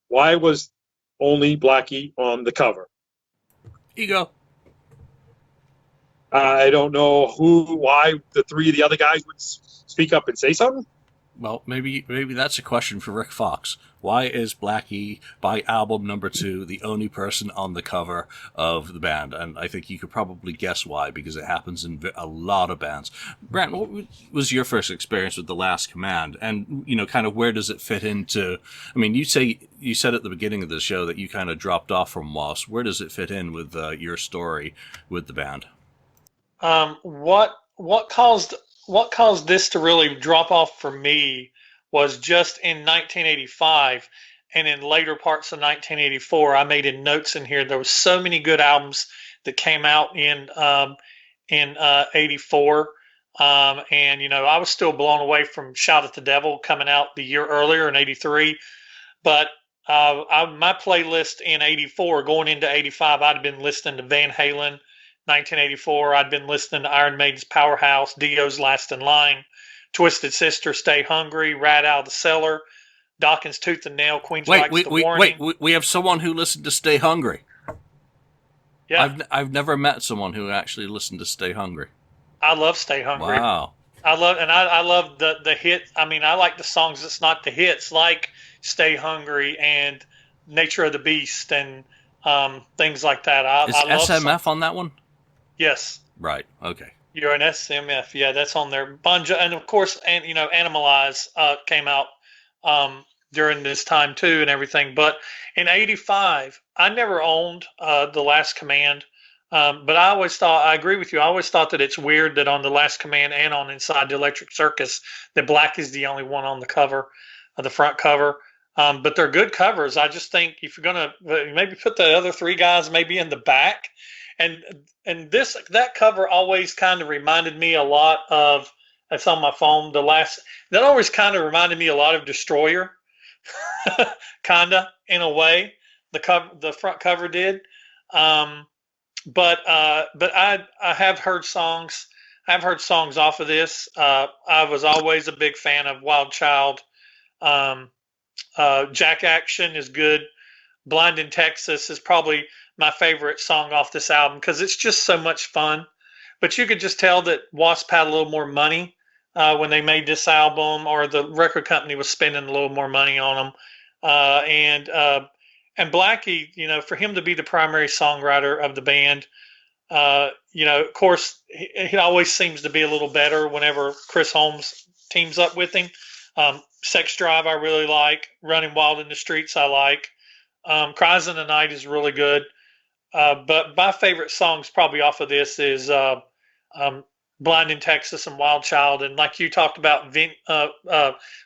Why was only Blackie on the cover? Ego. I don't know why the three of the other guys would speak up and say something. Well, maybe that's a question for Rick Fox. Why is Blackie, by album number 2, the only person on the cover of the band? And I think you could probably guess why, because it happens in a lot of bands. Brant, what was your first experience with The Last Command? And, kind of where does it fit into... I mean, you said at the beginning of the show that you kind of dropped off from Wasp. Where does it fit in with your story with the band? What caused this to really drop off for me was just in 1985 and in later parts of 1984. I made in notes in here. There was so many good albums that came out in 84. And I was still blown away from Shout at the Devil coming out the year earlier in 83. But my playlist in 84 going into 85, I'd been listening to Van Halen. 1984, I'd been listening to Iron Maiden's Powerhouse, Dio's Last in Line, Twisted Sister, Stay Hungry, Rat Out of the Cellar, Dawkins' Tooth and Nail, Queensryche's The Warning. Wait, we have someone who listened to Stay Hungry. Yeah, I've never met someone who actually listened to Stay Hungry. I love Stay Hungry. Wow. I love the hit. I mean, I like the songs that's not the hits, like Stay Hungry and Nature of the Beast and things like that. Is I love some. SMF on that one? Yes, Right. Okay. you're an SMF. Yeah, that's on there. Bunja, and of course, and Animalize came out during this time too, and everything. But in '85, I never owned The Last Command. But I always thought, I agree with you. I always thought that it's weird that on The Last Command and on Inside the Electric Circus, that Black is the only one on the cover, the front cover. But they're good covers. I just think if you're gonna maybe put the other three guys maybe in the back, and that cover always kind of reminded me a lot of. It's on my phone. That always kind of reminded me a lot of Destroyer, kinda in a way. The front cover did. Um, but I have heard songs. I've heard songs off of this. I was always a big fan of Wild Child. Um, Jack Action is good. Blind in Texas is probably my favorite song off this album because it's just so much fun. But you could just tell that Wasp had a little more money when they made this album, or the record company was spending a little more money on them. And Blackie, for him to be the primary songwriter of the band, of course, he always seems to be a little better whenever Chris Holmes teams up with him. Sex Drive, I really like. Running Wild in the Streets, I like. Cries in the Night is really good. But my favorite songs probably off of this is um, Blind in Texas and Wild Child. And like you talked about,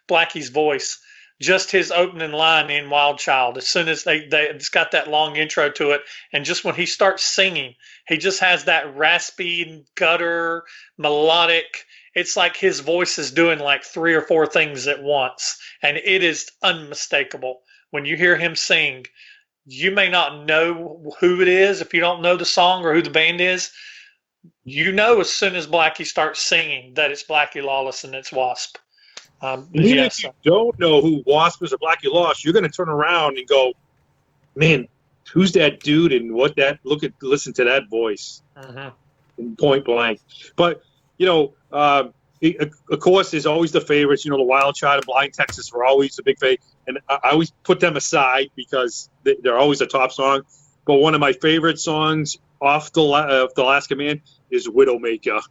Blackie's voice, just his opening line in Wild Child. As soon as it's got that long intro to it, and just when he starts singing, he just has that raspy, gutter, melodic. It's like his voice is doing like three or four things at once, and it is unmistakable. When you hear him sing, you may not know who it is if you don't know the song or who the band is. You know as soon as Blackie starts singing that it's Blackie Lawless and it's Wasp. Even if you don't know who Wasp is or Blackie Lost, you're going to turn around and go, man, who's that dude and listen to that voice in point blank. But, of course, there's always the favorites. The Wild Child and Blind Texas were always a big favorite. And I always put them aside because they're always a top song. But one of my favorite songs off the Last Command is Widowmaker.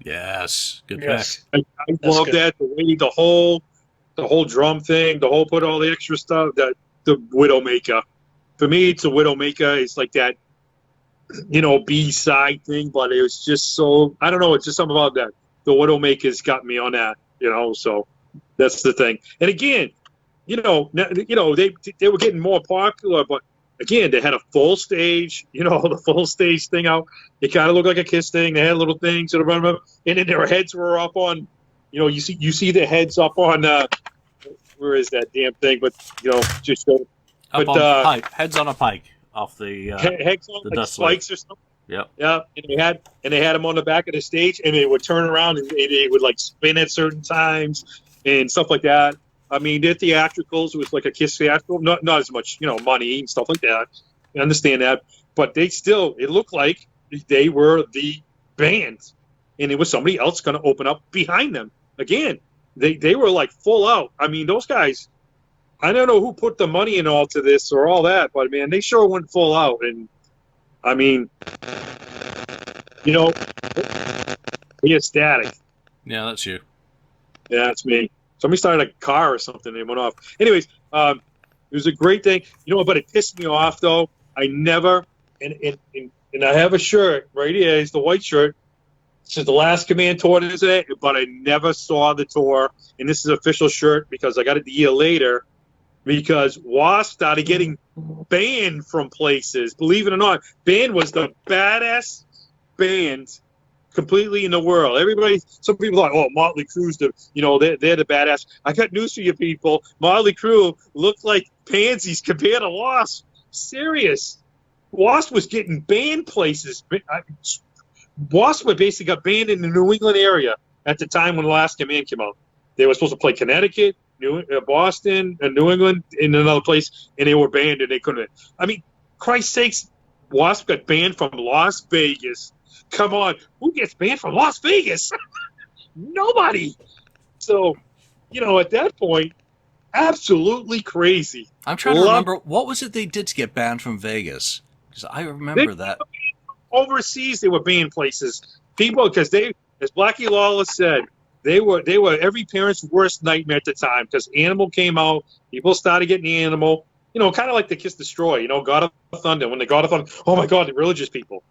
Yes. Good Yes. pick. I love that, the way the whole drum thing, put all the extra stuff, that the Widowmaker. For me, it's a Widowmaker. It's like that, B-side thing, but it was just so, I don't know, it's just something about that. The Widowmaker's got me on that, so that's the thing. And again, they were getting more popular, but again, they had a full stage, the full stage thing out. It kind of looked like a Kiss thing. They had little things, and then their heads were up on, you see their heads up on, where is that damn thing? But just go. Up on pike, heads on a pike off the heads on the like dust spikes or something. Yep. Yeah, and they had them on the back of the stage, and they would turn around and they would like spin at certain times and stuff like that. I mean, their theatricals was like a Kiss theatrical, not as much, money and stuff like that. I understand that, but it looked like they were the band, and it was somebody else going to open up behind them. Again, they were like full out. I mean, those guys, I don't know who put the money in all to this or all that, but man, they sure went full out. And I mean, be ecstatic. Yeah, that's you. Yeah, that's me. Somebody started a car or something. They went off. Anyways, it was a great thing. But it pissed me off though. I never, and I have a shirt right here. It's the white shirt. It says The Last Command tour today, but I never saw the tour. And this is an official shirt because I got it the year later. Because Wasp started getting banned from places. Believe it or not, band was the baddest band completely in the world. Some people thought, oh, Motley Crue's they're the badass. I got news for you people. Motley Crue looked like pansies compared to Wasp. Serious. Wasp was getting banned places. Wasp basically got banned in the New England area at the time when The Last Command came out. They were supposed to play Connecticut, Boston, and New England in another place, and they were banned and they couldn't. I mean, Christ's sakes, Wasp got banned from Las Vegas. Come on, who gets banned from Las Vegas? Nobody. So, at that point, absolutely crazy. I'm trying to remember, what was it they did to get banned from Vegas? Because I remember that. Overseas, they were banning places. People, because as Blackie Lawless said, they were every parent's worst nightmare at the time, because Animal came out, people started getting Animal, kind of like the Kiss Destroy, God of Thunder. When they God of Thunder, oh my God, the religious people.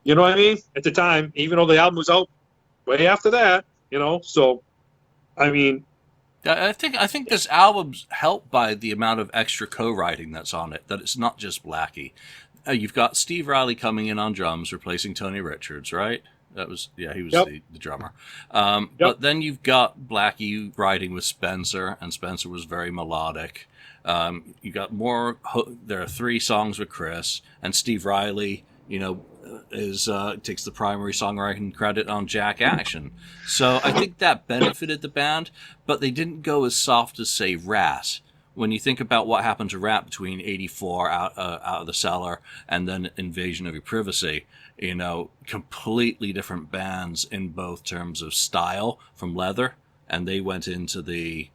You know what I mean? At the time, even though the album was out way after that, so, I mean. I think this album's helped by the amount of extra co-writing that's on it, that it's not just Blackie. You've got Steve Riley coming in on drums, replacing Tony Richards, right? He was the drummer. But then you've got Blackie writing with Spencer, and Spencer was very melodic. You got more. There are 3 songs with Chris, and Steve Riley, takes the primary songwriting credit on Jack Action. So I think that benefited the band, but they didn't go as soft as, say, Rat. When you think about what happened to Rat between '84 out of the Cellar and then Invasion of Your Privacy, completely different bands in both terms of style from Leather, and they went into the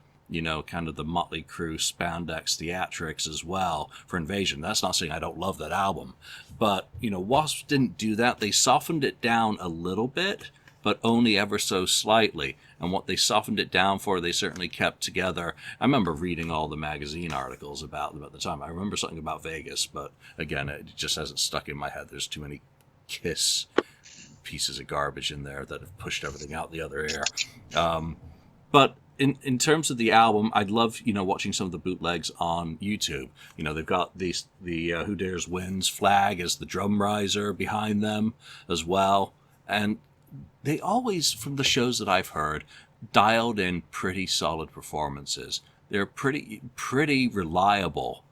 kind of the Motley Crue spandex theatrics as well for Invasion. That's not saying I don't love that album, but Wasp didn't do that. They softened it down a little bit, but only ever so slightly. And what they softened it down for, they certainly kept together. I remember reading all the magazine articles about them at the time. I remember something about Vegas, but again, it just hasn't stuck in my head. There's too many Kiss pieces of garbage in there that have pushed everything out the other air. But in terms of the album, I'd love, watching some of the bootlegs on YouTube. They've got the Who Dares Wins flag as the drum riser behind them as well. And they always, from the shows that I've heard, dialed in pretty solid performances. They're pretty reliable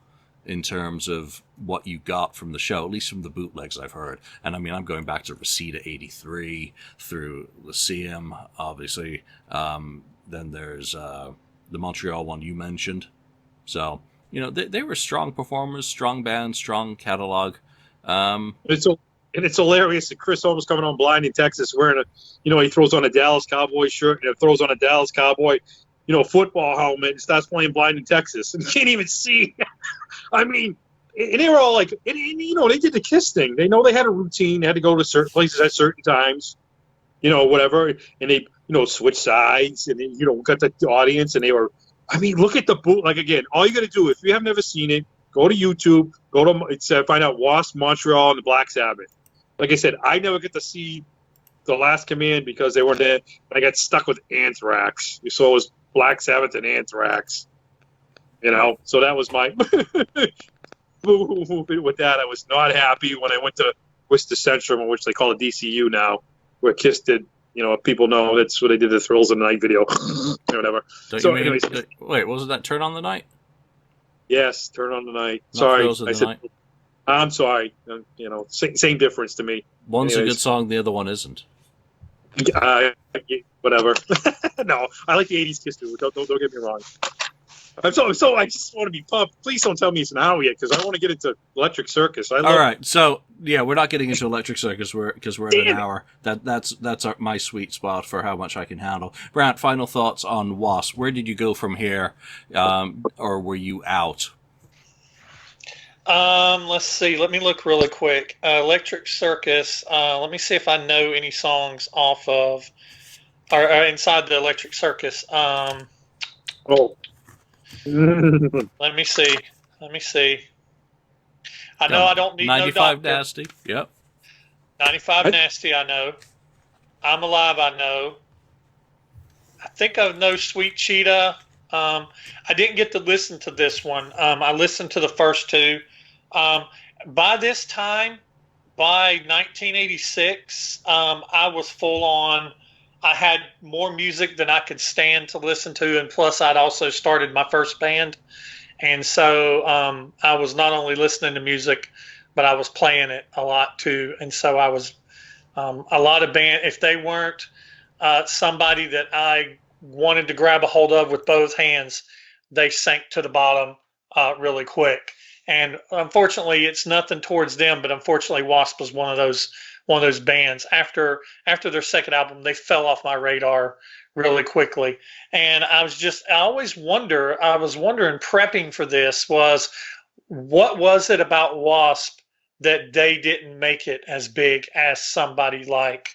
in terms of what you got from the show, at least from the bootlegs I've heard. And I mean, I'm going back to Reseda 83 through Lyceum, obviously. Then there's the Montreal one you mentioned. So, they were strong performers, strong band, strong catalog. It's hilarious that Chris Holmes coming on Blind in Texas wearing he throws on a Dallas Cowboy shirt and throws on a Dallas Cowboy, football helmet and starts playing Blind in Texas and can't even see. I mean, and they were all like, and they did the Kiss thing. They know they had a routine. They had to go to certain places at certain times, whatever. And they, switch sides and then, got the audience and they were, I mean, look at the boot. Like, again, all you got to do, if you have never seen it, go to YouTube, find out Wasp, Montreal, and the Black Sabbath. Like I said, I never get to see The Last Command because they weren't there. I got stuck with Anthrax. So it was Black Sabbath and Anthrax. So that was my with that. I was not happy when I went to Worcester Centrum, which they call it DCU now, where Kiss did. People know that's what they did the Thrills of the Night video, or whatever. Wait, wasn't that Turn on the Night? Yes, Turn on the Night. Not Sorry, Thrills of the Night. I'm sorry. Same difference to me. One's a good song, the other one isn't. Whatever. No, I like the '80s Kiss too. Don't get me wrong. So I just want to be pumped. Please don't tell me it's an hour yet, because I want to get into Electric Circus. All right, so yeah, we're not getting into Electric Circus because we're at an hour. That's my sweet spot for how much I can handle. Brant, final thoughts on Wasp. Where did you go from here, or were you out? Let's see. Let me look really quick. Electric Circus. Let me see if I know any songs off of or inside the Electric Circus. Let me see. I know I don't need 95 no Nasty. Yep. 95 Nasty. I know. I'm Alive. I know. I think I know Sweet Cheetah. I didn't get to listen to this one. I listened to the first 2. By this time, by 1986, I was full on. I had more music than I could stand to listen to, and plus I'd also started my first band, and so I was not only listening to music, but I was playing it a lot too. And so I was a lot of band. If they weren't somebody that I wanted to grab a hold of with both hands, they sank to the bottom really quick. And unfortunately, it's nothing towards them, but unfortunately, Wasp was one of those bands. After their second album, they fell off my radar really quickly. And I was wondering, prepping for this, what was it about Wasp that they didn't make it as big as somebody like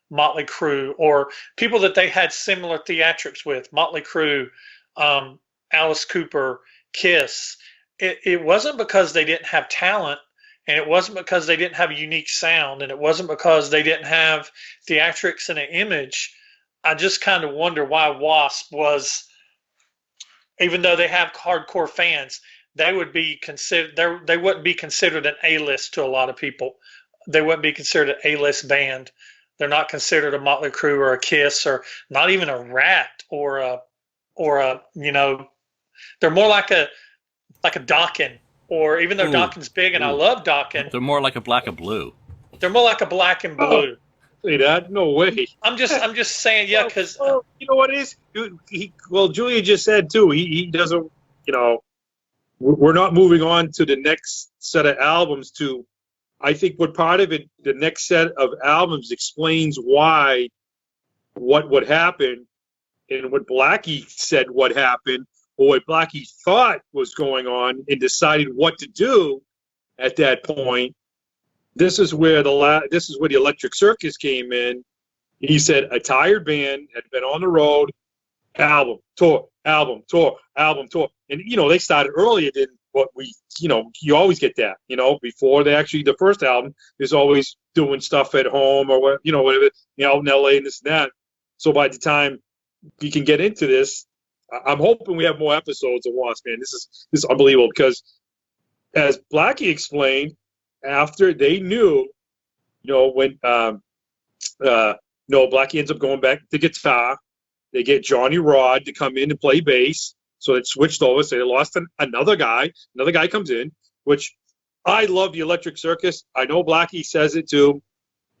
Motley Crue, or people that they had similar theatrics with? Motley Crue, Alice Cooper, Kiss. It wasn't because they didn't have talent, and it wasn't because they didn't have a unique sound, and it wasn't because they didn't have theatrics and an image. I just kind of wonder why Wasp was, even though they have hardcore fans, they would be considered they wouldn't be considered an A-list to a lot of people. They wouldn't be considered an A-list band. They're not considered a Motley Crue or a Kiss, or not even a Rat, or a they're more like a Dokken, or even though Ooh, Dokken's big and I ooh. love Dokken, They're more like a black and blue. they're more like a Black and Blue. Say that? No way. I'm just saying, yeah, because Well, you know what it is? Julian just said too. He doesn't. We're not moving on to the next set of albums. I think what part of it, the next set of albums explains why what would happen, and what Blackie said what happened, or what Blackie thought was going on, and decided what to do at that point. This is where the Electric Circus came in. He said a tired band had been on the road, album, tour, album, tour, album, tour. And, they started earlier than what you always get that, before the first album is always doing stuff at home or whatever, out in LA and this and that. So by the time we can get into this, I'm hoping we have more episodes of Wasp, man. This is unbelievable, because as Blackie explained, after they knew, when Blackie ends up going back to guitar, they get Johnny Rod to come in and play bass. So it switched over. So they lost another guy. Another guy comes in, which I love the Electric Circus. I know Blackie says it too.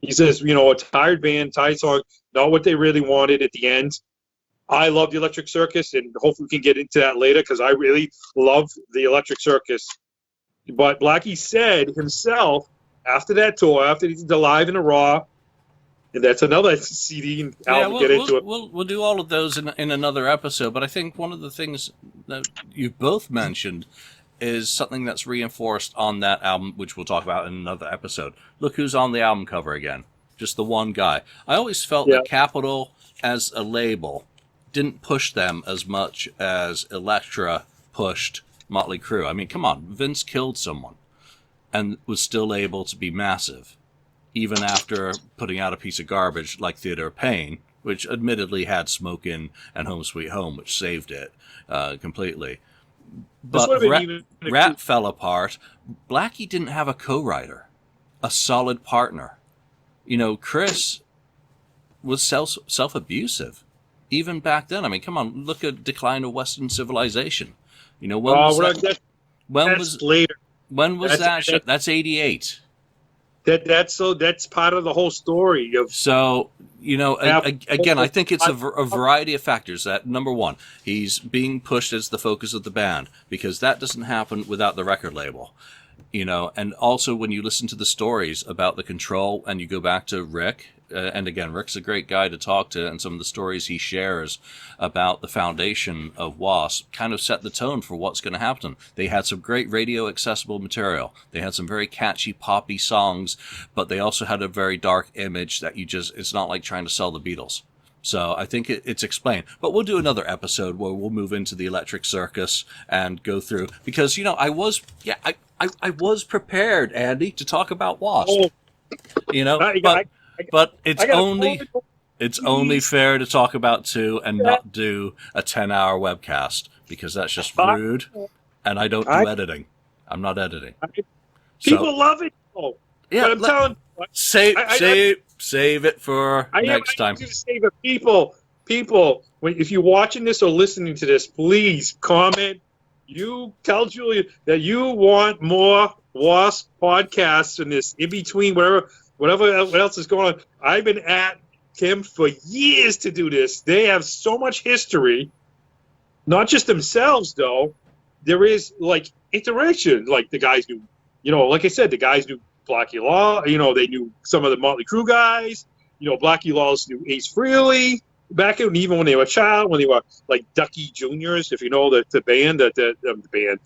He says, a tired band, tired song, not what they really wanted at the end. I love the Electric Circus, and hopefully we can get into that later, because I really love the Electric Circus. But Blackie said himself, after that tour, after he did the Live and the Raw, and that's another CD and album, get into it. We'll do all of those in another episode, but I think one of the things that you both mentioned is something that's reinforced on that album, which we'll talk about in another episode. Look who's on the album cover again. Just the one guy. I always felt that Capitol, as a label, didn't push them as much as Elektra pushed Motley Crue. I mean, come on, Vince killed someone and was still able to be massive, even after putting out a piece of garbage like Theater of Pain, which admittedly had Smokin' and Home Sweet Home, which saved it completely. But Rat fell apart. Blackie didn't have a co-writer, a solid partner. Chris was self-abusive, even back then. I mean, come on, look at Decline of Western Civilization. When was that? When was that? That's 88. That's part of the whole story of. So again, I think it's a variety of factors. That, number one, he's being pushed as the focus of the band, because that doesn't happen without the record label. And also when you listen to the stories about the Control, and you go back to Rick, and again, Rick's a great guy to talk to, and some of the stories he shares about the foundation of Wasp kind of set the tone for what's going to happen. They had some great radio accessible material. They had some very catchy poppy songs, but they also had a very dark image that it's not like trying to sell the Beatles. So I think it's explained. But we'll do another episode where we'll move into the Electric Circus and go through, because, I was prepared, Andy, to talk about Wasp. But it's only fair to talk about two and not do a 10-hour webcast, because that's just rude, and I don't do editing. I'm not editing. People love it. Yeah, but I'm telling you, save it for next time. To save it. People, if you're watching this or listening to this, please comment. You tell Julian that you want more Wasp podcasts in this in between, whatever else is going on. I've been at him for years to do this. They have so much history, not just themselves, though. there is like interaction. Like the guys knew, like I said, the guys knew Blackie Law. They knew some of the Motley Crue guys. Blackie Laws knew Ace Frehley back in, even when they were a child, when they were like Ducky Juniors. If you know the band, the band,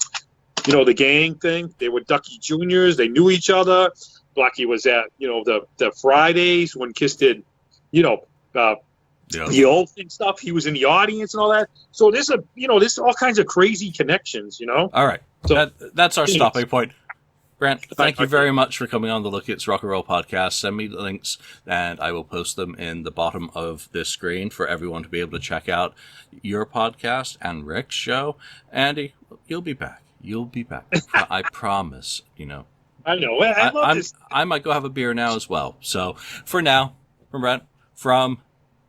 the gang thing. They were Ducky Juniors. They knew each other. Blackie was at the Fridays when Kiss did, the old thing stuff. He was in the audience and all that. So there's there's all kinds of crazy connections. All right, so that's our stopping point. Brant, thank you very much for coming on the Look It's Rock and Roll podcast. Send me the links, and I will post them in the bottom of this screen for everyone to be able to check out your podcast and Rick's show. Andy, you'll be back. You'll be back. I promise. I know. I love this. I might go have a beer now as well. So for now, from Brant, from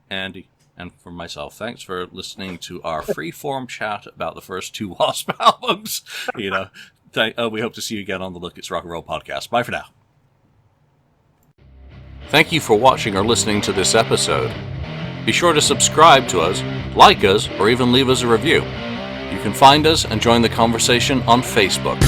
Andy, and from myself, thanks for listening to our free-form chat about the first 2 Wasp albums. We hope to see you again on the Look It's Rock and Roll podcast. Bye for now. Thank you for watching or listening to this episode. Be sure to subscribe to us, like us, or even leave us a review. You can find us and join the conversation on Facebook.